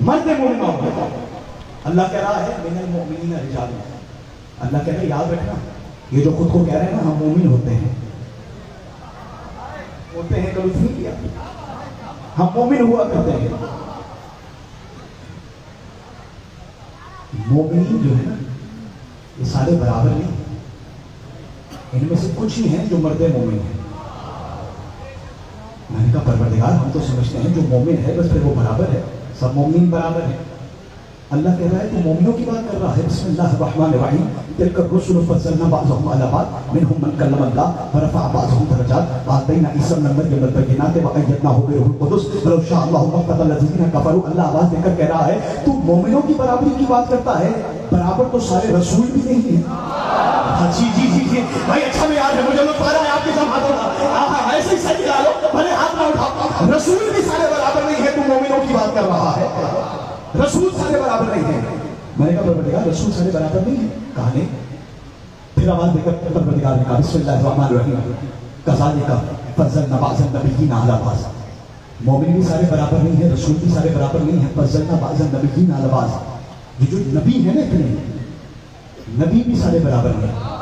मर्द मोमिन और होता है। अल्लाह कह रहा है मिनल मुमिनीना रिजाल, अल्लाह कह रहा है याद रखना, ये जो खुद को कह रहे हैं ना हम मोमिन होते हैं कभी नहीं किया, हम मोमिन हुआ करते हैं। मोमिन जो है ना ये सारे बराबर नहीं, इनमें से कुछ ही हैं जो मर्दे मोमिन हैं। मैंने कहा परवरदिगार हम तो समझते हैं जो मोमिन है बस फिर वो बराबर है, सब मोमिन बराबर है। अल्लाह कह रहा है तो मोमिनों की बात कर रहा है। बिस्मिल्लाहिर्रहमानिर्रहीम, तिल्का रुसुलुन फज़्ज़लना बअज़हुम अला बअज़ मिनहुम मन कल्लम अल्लाह व रफ़अ बअज़हुम दरजात व आतैना ईसा इब्न मरियम अल-बय्यिनात व अय्यदनाहु बिरूहिल कुदुस वलौ शाअ अल्लाहु मक़्ततल लज़ीना कफ़रू। अल्लाह आवाज देकर कह रहा है तू मोमिनों की बराबरी की बात करता है, बराबर तो सारे रसूल भी नहीं है। जी जी जी जी भाई अच्छा में याद है, मुझे लोग पा रहा है आपके सब हाथों का ऐसे ही सही डालो, भले हाथ ना उठाओ, रसूल भी सारे बराबर नहीं है, तू मोमिनों की बात कर रहा है, रसूल सारे बराबर नहीं है। मैंने कहा परवरदिगार रसूल सारे बराबर नहीं है, कहा नहीं। फिर आवाज देकर परवरदिगार ने कहा बिस्मिल्लाहिर्रहमानिर्रहीम, कज़ालिका फज़्ज़लना बअज़न नबिय्यिना अला बअज़, मोमिन भी सारे बराबर नहीं है, रसूल भी सारे बराबर नहीं है। फज़्ज़लना बअज़न नबिय्यिना अला बअज़, ये जो नबी है ना इतने, नबी भी सारे बराबर नहीं है,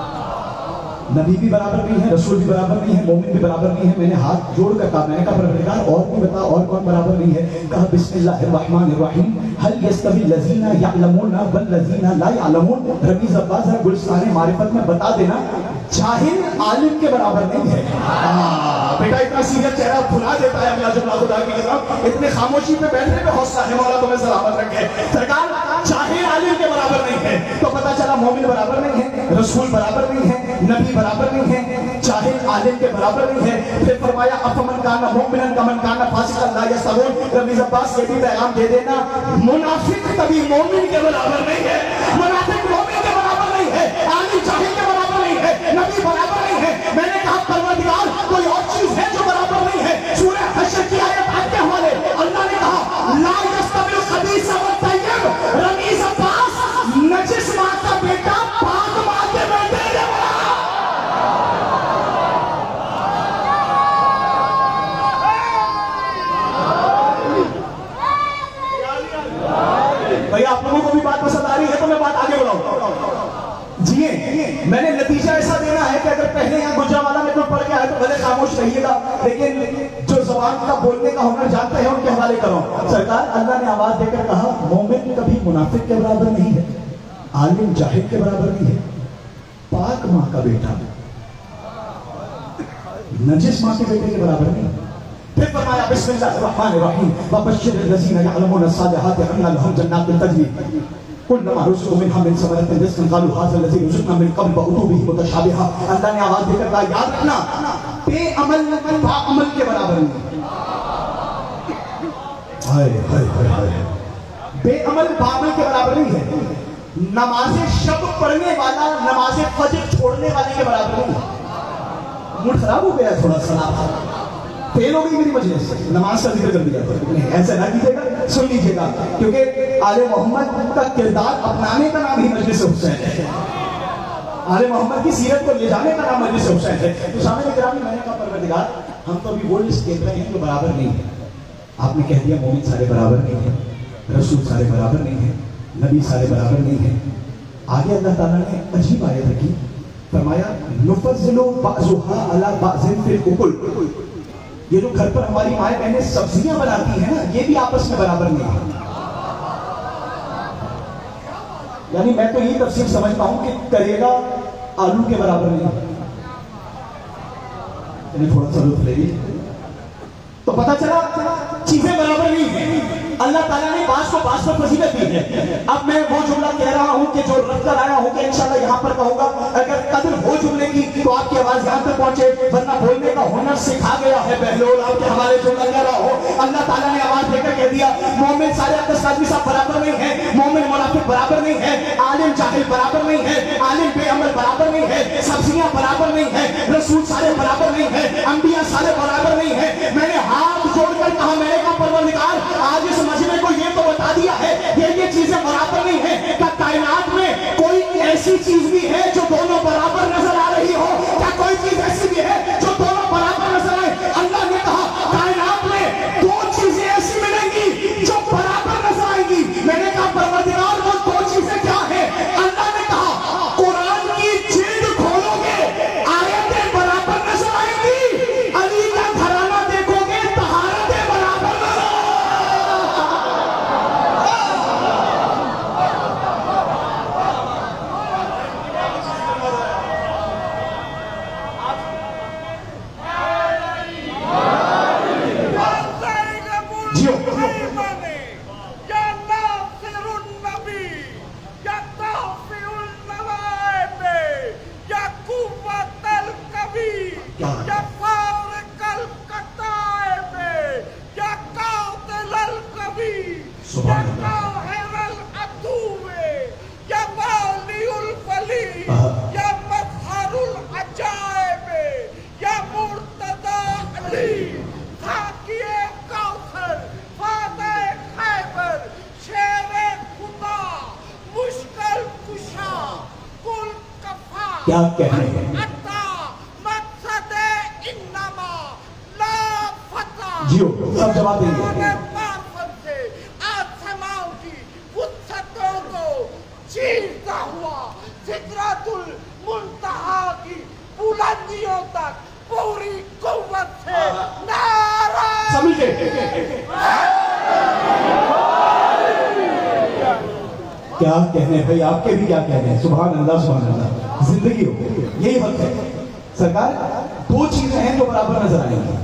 नबी भी बराबर नहीं है, रसूल भी बराबर नहीं है, मोमिन भी बराबर नहीं है। मैंने हाथ जोड़कर कहा, मैंने कहा परवरदिगार और भी बता और कौन बराबर नहीं है। कहा बिस्मिल्लाहिर्रहमानिर्रहीम, हल यस्तवी लज़ीना यअलमून वल लज़ीना ला यअलमून। रमीज़ अब्बास गुलस्तान मारिफत में बता देना जाहिल आलिम के बराबर नहीं है। बेटा इतना सीधा चेहरा फुला देता है अल्लाह जुम्मा खुदा की कसम, इतने खामोशी पे बैठने पे हौसला है, मौला तुम्हें सलामत रखे। सरकार जाहिल आलिम के बराबर नहीं है, तो पता चला मोमिन बराबर नहीं है, रसूल बराबर नहीं है, नबी बराबर नहीं है, जाहिल आलिम के बराबर नहीं है। फिर फरमाया अफमन काना मुमिनन कमन काना फासिकन ला यस्तवून। रमीज़ अब्बास ये भी पैगाम दे देना, मुनाफिक कभी मोमिन के बराबर नहीं है, मुनाफिक मोमिन के बराबर नहीं है, आलिम जाहिल के बराबर नहीं है, नबी बराबर नहीं है। मैंने कहा परवरदिगार कोई और चीज है जो बराबर नहीं है। सूरह हश्र की आयत आपके हवाले, अल्लाह ने कहा ला यस्तविल खबीस व तय्यब। रमीज़ अब्बास नजिस मां का बेटा पाक मां के बेटे भाई आप लोगों को भी बात पसंद आ रही है तो मैं बात आगे बढ़ाऊं। जी मैंने नतीजा ऐसा देना है कि अगर पहले यहाँ गुजरावाला में कोई पढ़ के आए तो भले खामोश रहिएगा, लेकिन जो जबान का बोलने का हुनर जानते हैं उनके हवाले करो। सरकार अल्लाह ने आवाज देकर कहा मोमिन कभी मुनाफिक के बराबर नहीं है, आलिम जाहिल के बराबर नहीं है, पाक माँ का बेटा नजिस माँ के बेटे के बराबर नहीं। फिर फरमाया बिस्मिल्लाहिर्रहमानिर्रहीम वबश्शिरिल लज़ीना यअलमूना अस्सालिहाति अन्ना लहुम जन्नातुन तजरी कुल्लमा रुज़िक़ू मिन्हा मिन समरतिन रिज़्क़न क़ालू हाज़ा लज़ी रुज़िक़ना मिन क़ब्ल वअतू बिही मुतशाबिहा। अल्लाह ने आवाज देकर कहा याद रखना बेअमल बाअमल के बराबर नहीं। हाय हाय हाय हाय, बेअमल बाअमल के बराबर नहीं है। नमाज़े शब पढ़ने वाला नमाज़े फज्र छोड़ने वाले के बराबर नहीं है। मूड खराब हो गया थोड़ा सा, फेल हो गई मेरी मजलिस, नमाज का जिक्र कर दिया। नहीं ऐसा ना कीजिएगा, सुन लीजिएगा, क्योंकि आले मोहम्मद का किरदार अपनाने का नाम ही मजलिस हुसैन है, आले मोहम्मद की सीरत को ले जाने का नाम मजलिस हुसैन है। तो सामने गिरामी मैंने कहा परवरदिगार हम तो अभी वो लिस्ट देख रहे हैं जो बराबर नहीं है। आपने कह दिया मोमिन सारे बराबर नहीं है, रसूल सारे बराबर नहीं है, नबी सारे बराबर नहीं है। आगे अल्लाह ताला ने अजीब आयत रखी, फरमाया नुफज़्ज़िलु बअज़ुहा अला बअज़िन फिल उकुल। ये जो घर पर हमारी माएँ बहनें सब्जियां बनाती हैं ना, ये भी आपस में बराबर नहीं है। यानी मैं तो ये तफसीर समझता हूं कि करेला आलू के बराबर नहीं है। थोड़ा सा लुत्फ ले लीजिए। तो पता चला चीजें बराबर नहीं है। अल्लाह ताला ने बास को बास पर फजीलत दी है। अब मैं वो जुमला कह रहा हूं कि जो रख कर आया हूं कि इंशाल्लाह यहां पर कहूंगा, अगर कदर हो जुमले की तो आपकी आवाज यहां तक पहुंचे, वरना बोलने का हुनर सिखा गया है बहलोल। आपके हवाले जुमला कह रहा हो, अल्लाह ताला ने आवाज देकर कह दिया, मोमिन सारे अब्दुल साहब बराबर नहीं है, मोमिन मुनाफिक बराबर नहीं है, आलिम जाहिल बराबर नहीं है, आलिम बेअमल बराबर नहीं है, सब्जियां बराबर नहीं है, रसूल सारे बराबर नहीं है, अंबिया सारे बराबर नहीं है। मैंने हाथ जोड़कर कहा, मैंने कहा परवरदिगार, आज इस मजमे को ये तो बता दिया है ये चीजें बराबर नहीं है, क्या कायनात में कोई ऐसी चीज भी है जो दोनों बराबर नजर आ रही हो? क्या कोई चीज ऐसी भी है जो दोनों बराबर नजर आए? अल्लाह ने कहा कायनात में दो चीजें ऐसी मिलेंगी जो बराबर नजर आएंगी। मैंने कहा परवरदिगार, वो दो चीजें क्या है? अल्लाह ने कहा कुरान की जिल्द खोलोगे आयतें बराबर नजर आएंगी, अली का घराना देखोगे तहारतें बराबर नजर क्या कहने हैं? जियो सब जवाब देंगे। आसमां की वुसअतों को चीरता हुआ सिदरतुल मुंतहा की बुलंदियों तक पूरी कुव्वत से नारा समझे? क्या कहने भाई, आपके भी क्या कहने हैं? सुभान अल्लाह सुभान अल्लाह। जिंदगी हो यही वक्त है सरकार, दो चीजें हैं जो बराबर नजर आएंगी।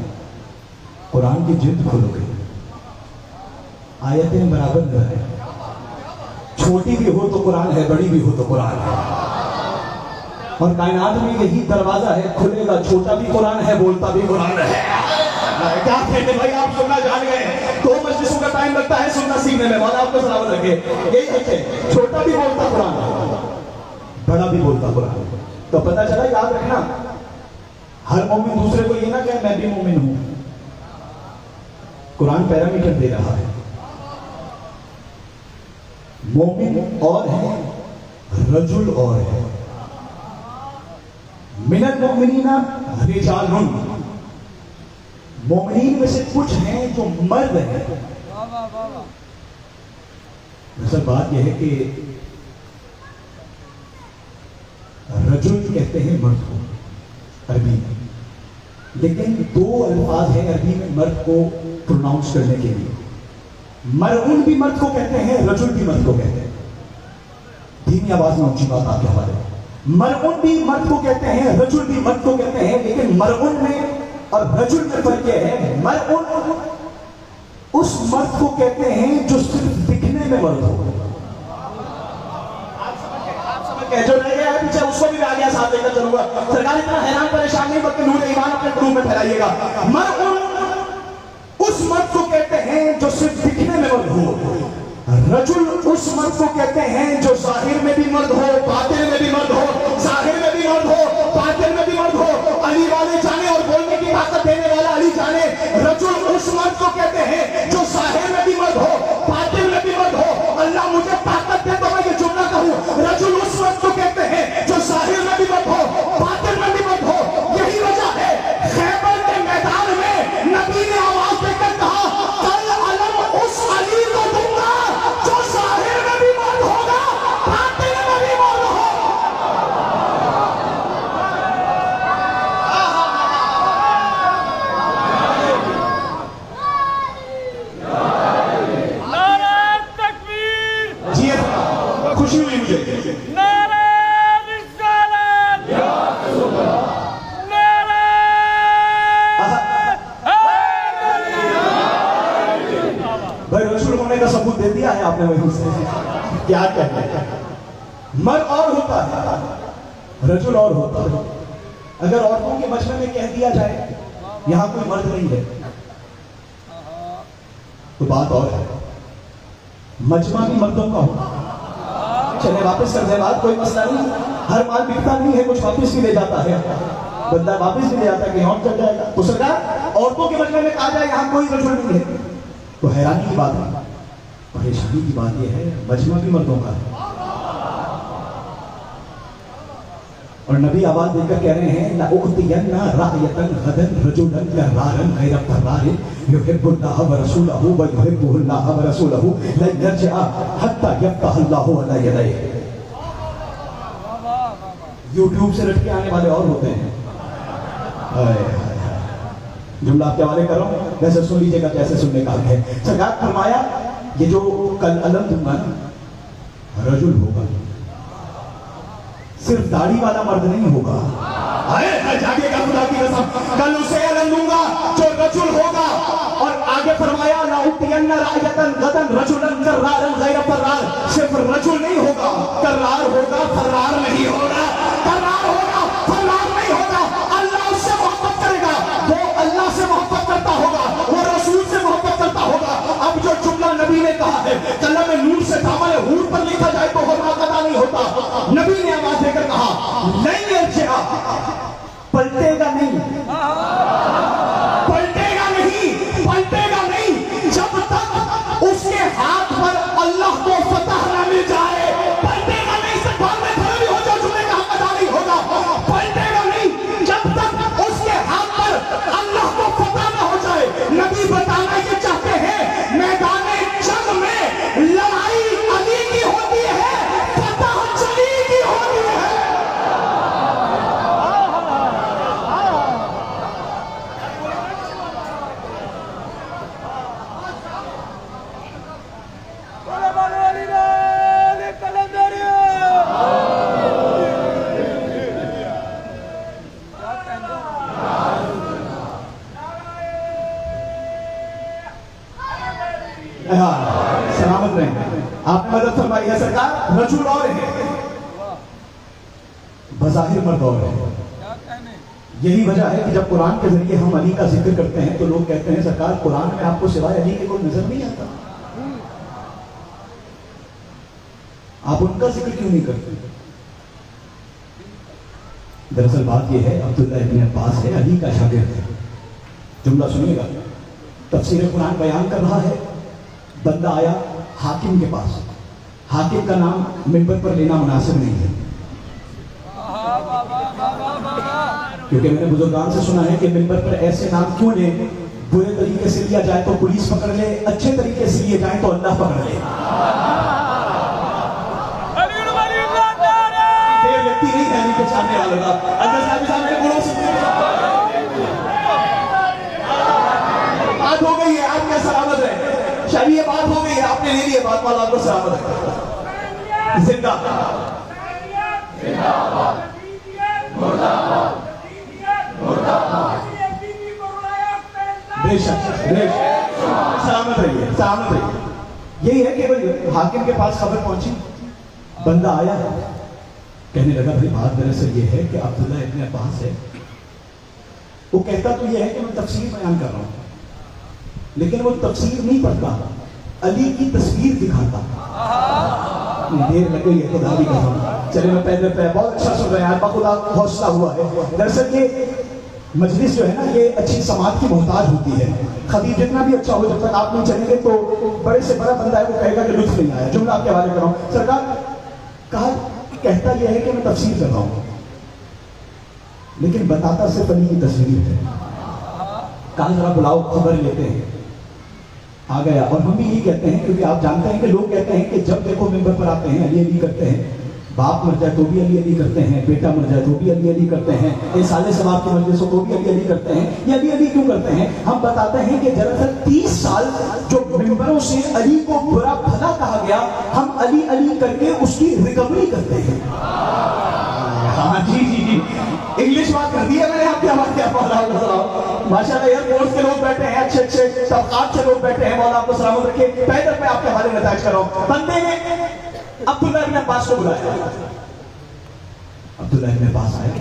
कुरान की जिल्द खोलोगे आयतें बराबर नजर आएंगी, छोटी भी हो तो कुरान है, बड़ी भी हो तो कुरान है। और कायनात में यही दरवाजा है, खुलेगा, छोटा भी कुरान है, बोलता भी कुरान है। क्या कहते भाई, आप सुनना जान गए। 2 मजलिसों का टाइम लगता है सुनना सीखने में, मौला आपको सलामत रखे। यही है, छोटा भी बोलता कुरान, बड़ा भी बोलता कुरान। तो पता चला, याद रखना, हर मोमिन दूसरे को ये ना कहे मैं भी मोमिन हूं। कुरान पैरामीटर दे रहा है, मोमिन और है, रजुल और है। मिनल मोमिनीना रिजालुन, मोमिनीन में से कुछ हैं जो मर्द हैं। असल बात यह है कि रजुल कहते हैं मर्द को अरबी में, लेकिन 2 अल्फाज हैं अरबी में मर्द को प्रोनाउंस करने के लिए। मरउन भी मर्द को कहते हैं, रजुल भी मर्द को कहते हैं। धीमी आवाज में ऊंची बात आपके हवाले। मरउन भी मर्द को कहते हैं, रजुल भी मर्द को कहते हैं, लेकिन मरउन में और रजुल में फर्क यह है, मरउन उस मर्द को कहते हैं जो सिर्फ दिखने में मर्द हो। जो रह गया पीछे उसको भी आ गया साथ लेकर चलूंगा। सरकार इतना हैरान परेशान नहीं, बल्कि नूर ईमान अपने ग्रुप में फैलाइएगा। मरउन उस मर्द को कहते हैं जो सिर्फ दिखने में मर्द हो। रजुल उस मर्द को कहते हैं जो जाहिर में भी मर्द हो, बातिन में भी मर्द हो, जाहिर में भी मर्द हो, बातिन में भी मर्द हो। अली वाले जाने और बोलने की ताकत देने वाला अली जाने। रजुल उस मर्द को कहते हैं जो जाहिर में भी मर्द हो, बातिन में भी मर्द हो। अल्लाह मुझे ताकत दे तो मैं ये जुमला कहूं, रजुल उस मर्द को कहते हैं जो जाहिर में भी मर्द हो, बातिन में भी मर्द हो। यही वजह है खैबर के मैदान में नबी ने आवाज देकर कहा, कल अलम उस अली को दूंगा जो जाहिर में भी मर्द होगा, बातिन में भी मर्द हो। नारे तकबीर, जी खुशी हुई मुझे। नारे रिसालत, नारे सबूत दे दिया है आपने वहीं से। क्या कहते हैं, मर्द और होता है, रजुल और होता है। अगर औरतों के मजमे में कह दिया जाए यहां कोई मर्द नहीं है तो बात और है, मजमा भी मर्दों का हो। चले वापस कर दे बात, कोई मसला नहीं, हर माल बिकता नहीं है, कुछ वापस भी ले जाता है, बंदा वापस भी ले जाता है, कहीं और चल जाएगा। तो सरकार औरतों के मजमे में कहा जाए यहां कोई रजुल नहीं है तो हैरानी की बात है, परेशानी की बात यह है मजमा भी मर्दों का है। और नबी आवाज देकर कह रहे हैं ला उअतियन्ना रायतन गदन रजुलन करारन गैर फरारिन युहिब्बुल्लाह व रसूलहु व युहिब्बुहुल्लाह व रसूलहु ला यरजिअ हत्ता यफ्तह अल्लाहु अला यदैहि। यूट्यूब से रट के आने वाले और होते हैं। जुमला आपके हवाले कर रहा हूं, वैसे सुन लीजिएगा जैसे सुनने का है। सरकार फरमाया ये जो कल अलम दूंगा ना रजुल होगा, सिर्फ दाढ़ी वाला मर्द नहीं होगा। जागेगा खुदा की कसम, कल उसे अलम दूंगा जो रजुल होगा। और आगे फरमाया ला उतियन्ना रायतन गदन रजुलन करारन गैर फरार, सिर्फ रजुल नहीं होगा, करार होगा, फरार नहीं होगा, करार होगा, फरार नहीं होगा। अल्लाह उससे मोहब्बत करेगा, वो अल्लाह से मोहब्बत करता होगा, वो रसूल से मोहब्बत करता होगा। अब जो जुमला नबी ने कहा है कलम में नूर से दामन हूर पर लिखा जाए तो होना कदा नहीं होता। नबी ने आवाज देकर कहा नहीं अर्जिया, पलटेगा नहीं, पलटेगा नहीं, पलटेगा नहीं जब तक उसके हाथ पर अल्लाह को फतह न मिल जाए। पलटेगा नहीं, इस्तेमाल में खड़े भी हो जाओ, जुमले का हक अदा नहीं होगा। पलटेगा नहीं जब तक उसके हाथ पर अल्लाह को फतह न हो जाए। नबी बताना ये चाहते हैं मैदान जंग में लड़ाई अली की होती है, फतह जली की होती है। सलामत रहे, आपने मदद फरमाई है सरकार। रजूल और है, बज़ाहिर मर्द और है। यही वजह है कि जब कुरान के जरिए हम अली का जिक्र करते हैं तो लोग कहते हैं सरकार कुरान में आपको सिवाय अली के कोई नजर नहीं आता, आप उनका जिक्र क्यों नहीं करते? दरअसल बात यह है अब्दुल्लाह इब्न अब्बास है, अली का शागिर्द है। जुमला सुनिएगा, तफसीर कुरान बयान कर रहा है। बंदा आया हाकिम के पास, हाकिम का नाम मिंबर पर लेना मुनासिब नहीं है, क्योंकि मैंने बुजुर्गान से सुना है कि मिंबर पर ऐसे नाम क्यों ले, बुरे तरीके से लिया जाए तो पुलिस पकड़ ले, अच्छे तरीके से लिए जाए तो अल्लाह पकड़ ले। व्यक्ति नहीं है अली के सामने वाले का, बात हो गई है, आपका सलामत है। शायद ये बात हो गई है, आपने ले ली है बात, वाला आपको सलामत है। जिंदा सलामत रहिए, सलामत रहिए। यही है कि भाई हाकिम के पास खबर पहुंची, बंदा आया, कहने लगा भाई बात दरअसल ये है कि अब्दुल्लाह इब्न अब्बास है, वो कहता तो ये है कि मैं तफसीर बयान कर रहा हूं, लेकिन वो तफसीर नहीं पढ़ता, अली की तस्वीर दिखाता। देर लग गई है खुदा की कसम, चले मैं पहले बहुत अच्छा सुन रहे हैं, खुदा हौसला हुआ है। दरअसल ये मजलिस जो है ना ये अच्छी समाज की मोहताज होती है। खतीब जितना भी अच्छा हो, जब तक आप नहीं चलेंगे तो बड़े से बड़ा बंदा है वो कहेगा कि लुत्फ नहीं आया। जुमला आपके हवाले कर रहा हूं, सरकार कहता यह है कि मैं तफसीर कर रहा हूं, लेकिन बताता सिर्फ अली की तस्वीर है। कहा जरा बुलाओ, खबर लेते हैं। आ गया, और हम भी यही कहते हैं क्योंकि आप जानते हैं कि लोग कहते हैं कि जब देखो मिंबर पर आते हैं अली अली करते हैं, बाप मर जाए तो भी अली अली करते हैं, बेटा मर जाए तो भी अली अली करते हैं, ये साले सवाब की मजलिसों को भी अली अली करते हैं। ये अली अली क्यों करते हैं? हम बताते हैं कि दरअसल 30 साल जो मिंबरों से अली को बुरा भला कहा गया, हम अली अली करके उसकी रिकवरी करते हैं। हाँ जी जी जी, इंग्लिश बात कर दी है मैंने आपके हवाले। माशाल्लाह एयरपोर्ट के लोग बैठे हैं, अच्छे अच्छे तबकात के लोग बैठे हैं, मौला आपको सलामत रखे। पैदल पे आपके हवाले नताज कर रहा हूं। बंदे ने अब्दुल्ला इब्न अब्बास को बुलाया। अब्दुल्ला इब्न अब्बास आया,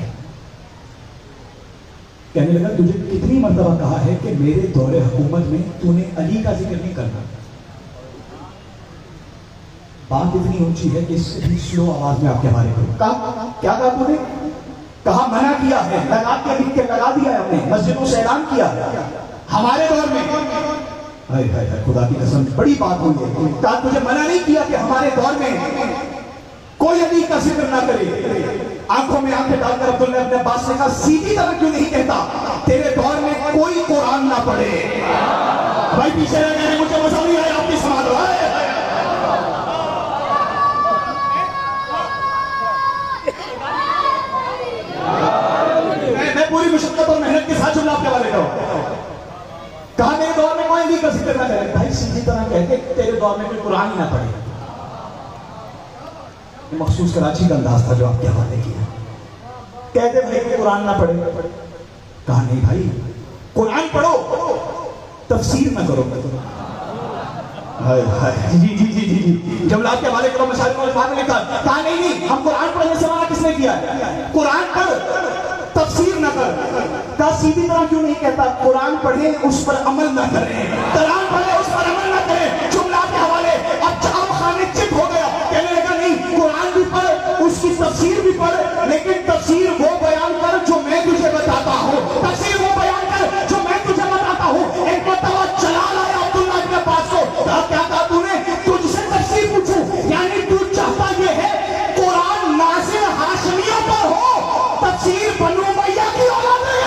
कहने लगा तुझे कितनी मर्तबा कहा है कि मेरे दौरे हुकूमत में तूने अली का जिक्र नहीं करना। बात इतनी ऊंची है कि इससे स्लो आवाज में आपके हवाले करूं। कहा क्या कहा तूने? कहा मना किया है, लगा के लिख के लगा दिया है हमने, मस्जिदों से ऐलान किया हमारे दौर में। हाय हाय हाय, खुदा की कसम बड़ी बात हुई है। कहा तुझे मना नहीं किया कि हमारे दौर में कोई अली का जिक्र ना करे। आंखों में आंखें डालकर अब्दुल्ला इब्न अब्बास ने कहा सीधी तरह क्यों नहीं कहता तेरे दौर में कोई कुरान ना पढ़े। भाई पीछे रह गए, मुझे मजा नहीं आया आपकी समाज। मैं पूरी मुशक्कत और मेहनत के साथ जुमला आपके वाले करूं। कहा मेरे दौर में कोई अली का जिक्र ना करे। भाई सीधी तरह कहते तेरे दौर में कोई कुरान ही ना पढ़े। मखसूस कराची का अंदाज था जो आपके हवाले किया। कहते भाई कि कुरान ना पढ़े। कहा नहीं भाई कुरान पढ़ो, तफसीर ना करो। हाय हाय, जी जी जी जी जी, जब आपके हवाले करो मशाइख और इमाम ने कहा नहीं नहीं हम कुरान पढ़ने से मना किसने किया? कुरान पढ़, तफसीर ना कर। कहा सीधी तरह क्यों नहीं कहता कुरान पढ़े उस पर अमल ना करें, कुरान पढ़े उस पर अमल ना करें। जुमला के हवाले अब चारों खाने चित हो गया। कहने लगा नहीं कुरान भी पढ़, उसकी तफसीर भी पढ़, लेकिन तफसीर वो बयान कर जो मैं तुझे बताता हूँ। तफसीर वो बयान कर जो मैं तुझे बताता हूँ। एक मरतबा चला लाया अब्दुल्ला इब्न अब्बास को। कहा क्या कहा तूने? तुझसे तफसीर पूछूं? यानी तू चाहता ये है कुरान नाज़िल हाशमियों पर हो, तफसीर बनु उमय्या की औलाद है।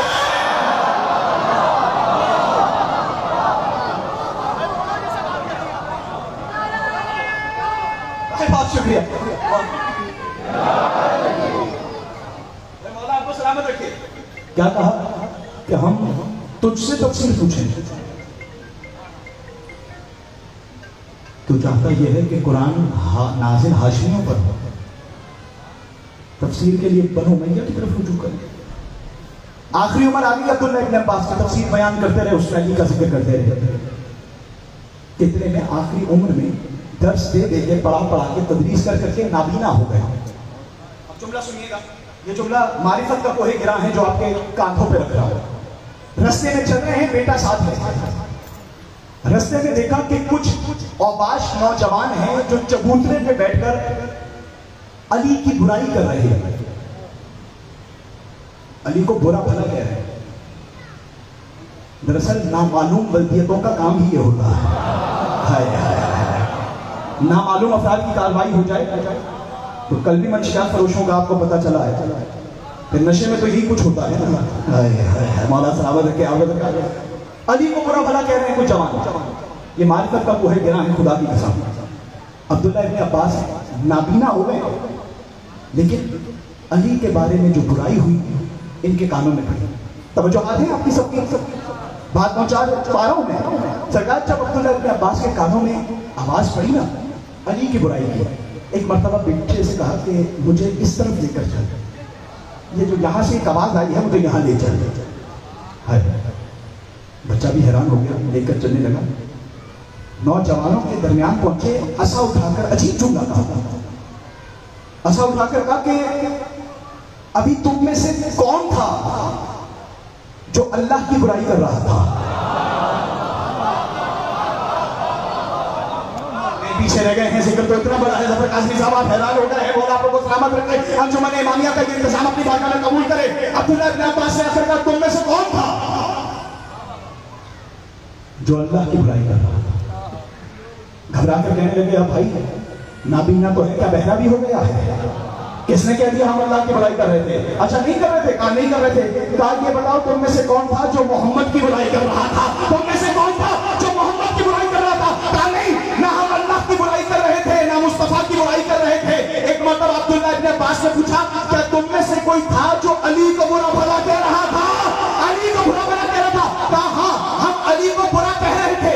बहुत शुक्रिया, मौला आपको सलामत रखे। क्या कहा कि हम तुझसे तफसीर पूछें? तू चाहता यह है कि कुरान नाज़िल हाशमियों पर हो, तफसीर के लिए बनु उमय्या की तरफ रुजू करें। आखिरी उम्र आ गई अब्दुल्ला इब्न अब्बास की, तफसीर बयान करते रहे, उसमें अली का जिक्र करते रहे। कितने में आखिरी उम्र में दर्स दे के पढ़ा के तदरीस कर करके नाबीना हो गए। अब जुमला सुनिएगा, ये जुमला मारिफत का कोहे गिरा है जो आपके कांधों पे रख रहा है। रास्ते में चल रहे हैं, बेटा साथ है। रास्ते में देखा कि कुछ औबाश नौजवान हैं जो चबूतरे पे बैठकर अली की बुराई कर रहे हैं, अली को बुरा भला कह रहे हैं। दरअसल नामालूम बल्दियतों का काम ही ये होता है। नामालूम अफराद की कार्रवाई हो जाए तो कल भी मंशियात फरोशों का आपको पता चला है, फिर नशे में तो यही कुछ होता है ना। मौला सलामत रखे, अली को बुरा भला कह रहे हैं कुछ जवान। ये मारिफत का कोहे गिरा है, खुदा की कसम। अब्दुल्ला इब्न अब्बास नाबीना हो गए, लेकिन अली के बारे में जो बुराई हुई इनके कानों में पड़ी। तवज्जो है आपकी सबकी, बात पहुंचा पा रहा हूं मैं। सरकार जब अब्दुल्ला इब्न अब्बास के कानों में आवाज पड़ी ना अली की बुराई की, एक मरतबा बेटे से कहा कि मुझे इस तरफ लेकर चल, ये जो यहाँ से एक आवाज आई है मुझे यहाँ ले चल। बच्चा भी हैरान हो गया, लेकर चलने लगा। नौजवानों के दरमियान पहुंचे, असा उठाकर अजीब जुमला कहा। असा उठाकर कहा कि अभी तुम में से कौन था जो अल्लाह की बुराई कर रहा था? पीछे रह गए हैं, जिक्र तो इतना बड़ा है, जफर काज़मी साहब आप हैरान हो गए हैं। मौला आपको सलामत रखे, अंजुमन इमामिया का ये इंतजाम अपनी बात में कबूल करे। अब्दुल्ला इब्न अब्बास से आखिर का तुम में से कौन था जो अल्लाह की बुराई कर रहा था? घबरा कर कहने लगे अब भाई नाबीना तो है, क्या बहरा भी हो गया है? किसने कह दिया हम अल्लाह की बुराई कर रहे थे? अच्छा नहीं कर रहे थे? कहा नहीं कर रहे थे। कहा ये बताओ तुम में से कौन था जो मोहम्मद की बुराई कर रहा था? तुम में से कौन था जो मोहम्मद की बुराई कर रहा था? कहा नहीं, ना हम अल्लाह की बुराई कर रहे थे ना मुस्तफा की बुराई कर रहे थे। एक मतलब अब्दुल्ला इब्न अब्बास ने पूछा क्या तुम में से कोई था जो अली को बुरा भला कह रहा था? अली को बुरा भला कह रहा था? कहा हाँ हम अली को बुरा कह रहे थे।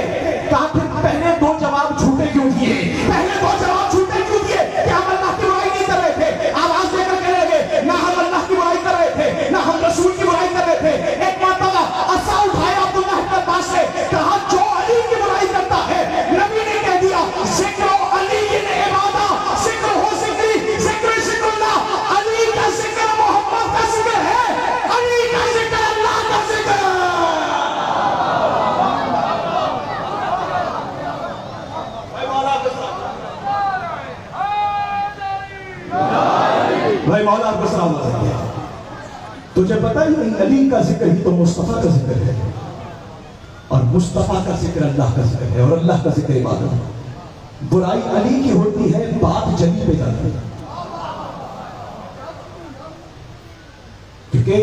कहा फिर पहले दो जवाब झूठे क्यों दिए? पहले दो जवाब झूठे क्यों दिए कि हम अल्लाह की बुराई नहीं कर रहे थे? आवाज देकर कहने लगे ना हम अल्लाह की बुराई कर रहे थे ना हम रसूल की बुराई कर रहे थे। एक मरतबा असा उठाया भाई मौला आपको सलामत रखे। तुझे पता ही नहीं अली का जिक्र ही तो मुस्तफा का जिक्र है, और मुस्तफा का जिक्र अल्लाह का जिक्र है, और अल्लाह का जिक्र इबादत है। बुराई अली की होती है, बात जली पे जाती है, क्योंकि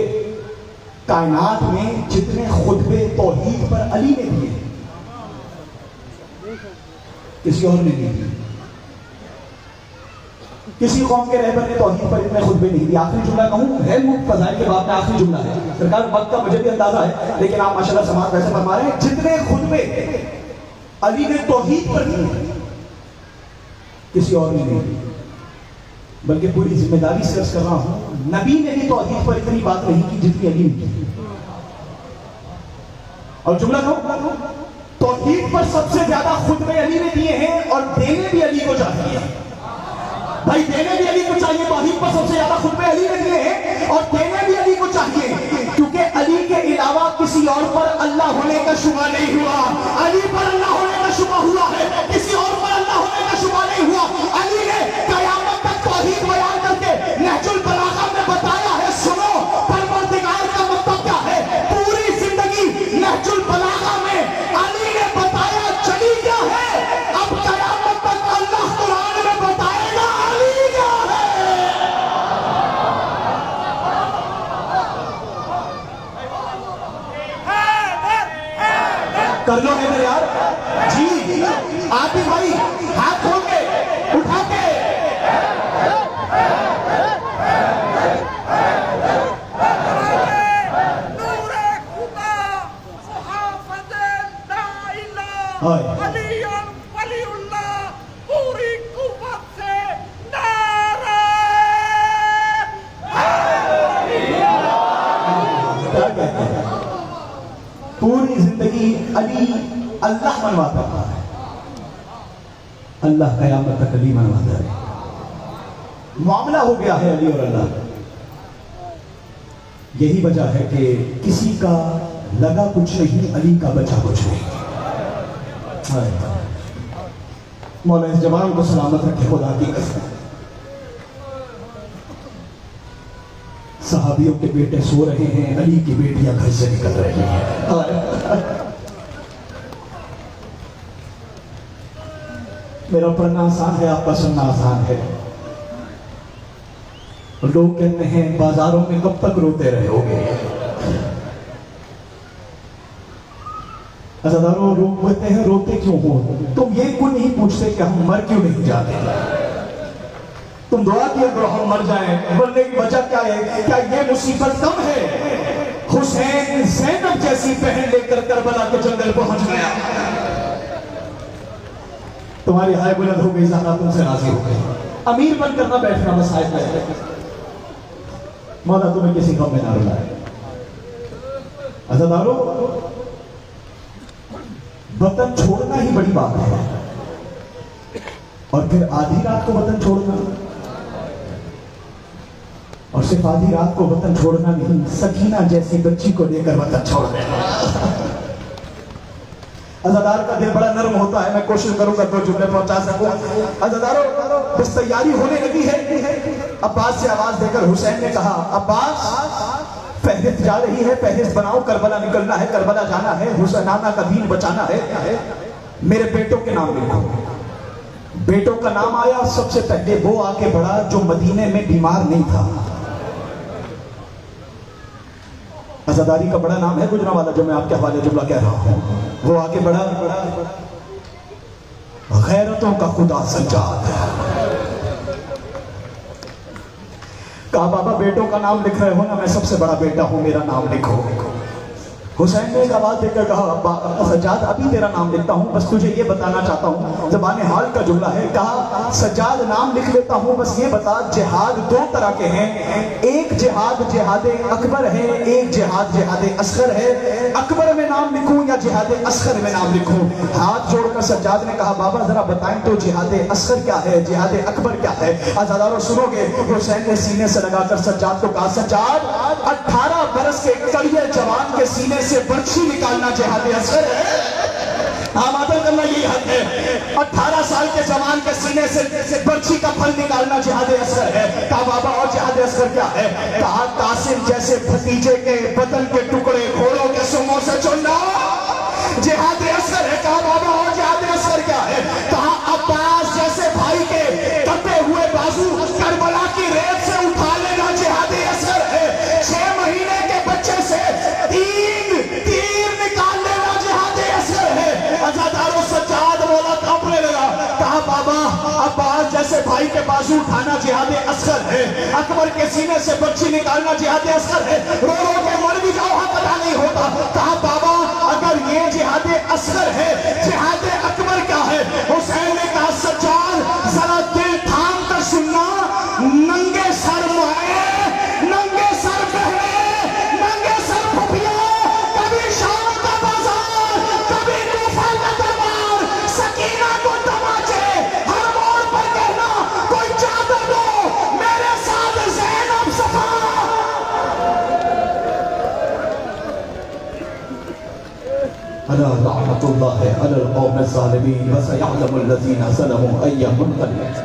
कायनात में जितने खुतबे तौहीद पर अली ने दिए किसी और ने नहीं दिए। किसी कौम के रहबर ने तौहीद पर इतने खुतबे नहीं दिए। आखिरी जुमला कहूं, है फज़ाइल के बाद में आखिरी जुमला है, सरकार वक्त का मुझे भी अंदाजा है, लेकिन आप माशाल्लाह समाज वैसे फरमा रहे हैं, जितने खुतबे अली ने तौहीद पर दिए किसी और ने नहीं दिए। बल्कि पूरी जिम्मेदारी से अर्ज कर रहा हूं, नबी ने भी तौहीद पर इतनी बात नहीं की जितनी अली ने की। और जुमला कहूं, तौहीद पर सबसे ज्यादा खुतबे अली ने दिए हैं, और देने भी अली को चाहिए। भाई देने भी अली को चाहिए। तौहीद पर सबसे ज्यादा खुतबे अली ने दिए हैं, और देने भी अली को चाहिए, क्योंकि अली के अलावा किसी और पर अल्लाह होने का शुबा नहीं हुआ। अली पर अल्लाह होने का शुबा हुआ है, किसी और पर अल्लाह होने का शुबा नहीं हुआ। अली ने कयामत तक तौहीद बयान करके नहजुल बलागा में बताया है, सुनो परवरदिगार का मतलब क्या है। पूरी जिंदगी नहजुल बलागा में अली ने बताया चली क्या है, अब कयामत तक अल्लाह कुरान में बताएगा अली क्या है। कर लो है यार जी, आप भी भाई हाथ खोल के उठा के पूरी कुव्वत से नारा पूरी जिंदगी अली अल्लाह मनवाता है, अल्लाह कयामत तक अली मनवाता है। मामला हो गया है अली और अल्लाह। यही वजह है कि किसी का लगा कुछ नहीं, अली का बचा कुछ नहीं। मौला इस जवान को सलामत रखे खुदा की कसम। सहाबियों के बेटे सो रहे हैं, अली की बेटियां घर से निकल रही हैं। मेरा पढ़ना आसान है, आपका सुनना आसान है। लोग कहते हैं बाजारों में कब तक रोते रहोगे। अज़ादारों लोग कहते हैं रोते क्यों हो, तुम ये क्यों नहीं पूछते कि हम मर क्यों नहीं जाते। तुम दुआ किया करो हम मर जाएं, मरने की वजह क्या है। क्या ये मुसीबत कम है, हुसैन ज़ैनब जैसी बहन लेकर करबला के जंगल पहुंच गया, तुम्हारी हाय बुलंद हो गई, ज़हरा तुमसे राजी हो गई, अमीर बनकर ना बैठना बस हाय में। मौला तुम्हें किसी कम में ना रुलाए। अज़ादारों वतन छोड़ना ही बड़ी बात है, और फिर आधी रात को वतन छोड़ना, और सिर्फ आधी रात को वतन छोड़ना नहीं, सकीना जैसी बच्ची को लेकर वतन छोड़ देना। अज़ादार का दिल बड़ा नर्म होता है, मैं कोशिश करूंगा दो जुमले पहुंचा सकूं। अज़ादारों बस तैयारी होने लगी है। अब्बास से आवाज देकर हुसैन ने कहा, अब्बास फहरिस्त जा रही है, फहरिस्त बनाओ, करबला निकलना है, करबला जाना है, हुसैनाना का दीन बचाना है, मेरे बेटों के नाम लिखो। बेटों का नाम आया, सबसे पहले वो आके बढ़ा जो मदीने में बीमार नहीं था। अज़ादारी का बड़ा नाम है गुजरांवाला, जो मैं आपके हवाले जुमला कह रहा हूं। वो आगे बढ़ा, गैरतों का खुदा सज्जाद है। कहा बाबा बेटों का नाम लिख रहे हो ना, मैं सबसे बड़ा बेटा हूं, मेरा नाम लिखो। हुसैन ने एक आवाज देकर कहा, सज्जाद अभी तेरा नाम लिखता हूं, बस तुझे ये बताना चाहता हूं, ज़बान हाल का जुमला है। कहा सज्जाद नाम लिख लेता हूं, बस ये बता जिहाद दो तरह के हैं, एक जिहाद जिहाद अकबर है, एक जिहाद जिहाद असगर है। अकबर में नाम लिखूं या जिहाद असगर में नाम लिखूं। हाथ जोड़कर सज्जाद ने कहा बाबा जरा बताएं तो जिहाद असगर क्या है, जिहाद अकबर क्या है। अज़ादारों सुनोगे। हुसैन ने सीने से लगाकर सज्जाद को कहा, सज्जाद 18 बरस के कड़िए जवान के सीने से बर्छी निकालना जिहाद असगर है। आमादन करना यही हक है। 18 साल के जवान के सीने से बर्छी का फल निकालना जिहाद असगर है। कहा बाबा और जिहाद असगर क्या है? कहा कासिम जैसे भतीजे के बदन के टुकड़े घोड़ों के सुमों से चुनना जिहाद असगर है। कहा बाबा और जिहाद असगर क्या है? कहा अब्बास जैसे भाई के कटे हुए बाजू करबला की रेत से उठा लेना जिहाद असगर है। 6 महीने के बच्चे से 3 तीर निकाल लेना जिहाद असगर है। अजादारों सज्जाद मौला कांपने लगा। कहा बाबा अब्बास जैसे भाई के बाजू उठाना जिहाद असगर है। अकबर के सीने से बच्ची निकालना जिहाद असगर है। रो रो के मर भी जाओ हाँ पता नहीं होता। कहा बाबा अगर ये जिहाद असगर है, जिहाद अकबर क्या है? हुसैन ने कहा सज्जाद जरा दिल थाम कर सुनना, नंगे सर माए, नंगे सर बहने, नंगे सर खुफिया, कभी शाम का बाजार, कभी कूफा का दरबार, सकीना को तमाचे, हर मोड़ पर कहना कोई चादर दो, मेरे साथ ज़ैनब सफा। अला रहमतुल्लाह अलल कौम ज़ालिमीन व सयअलमुल लज़ीना ज़लमू अय्या मुनक़लिब।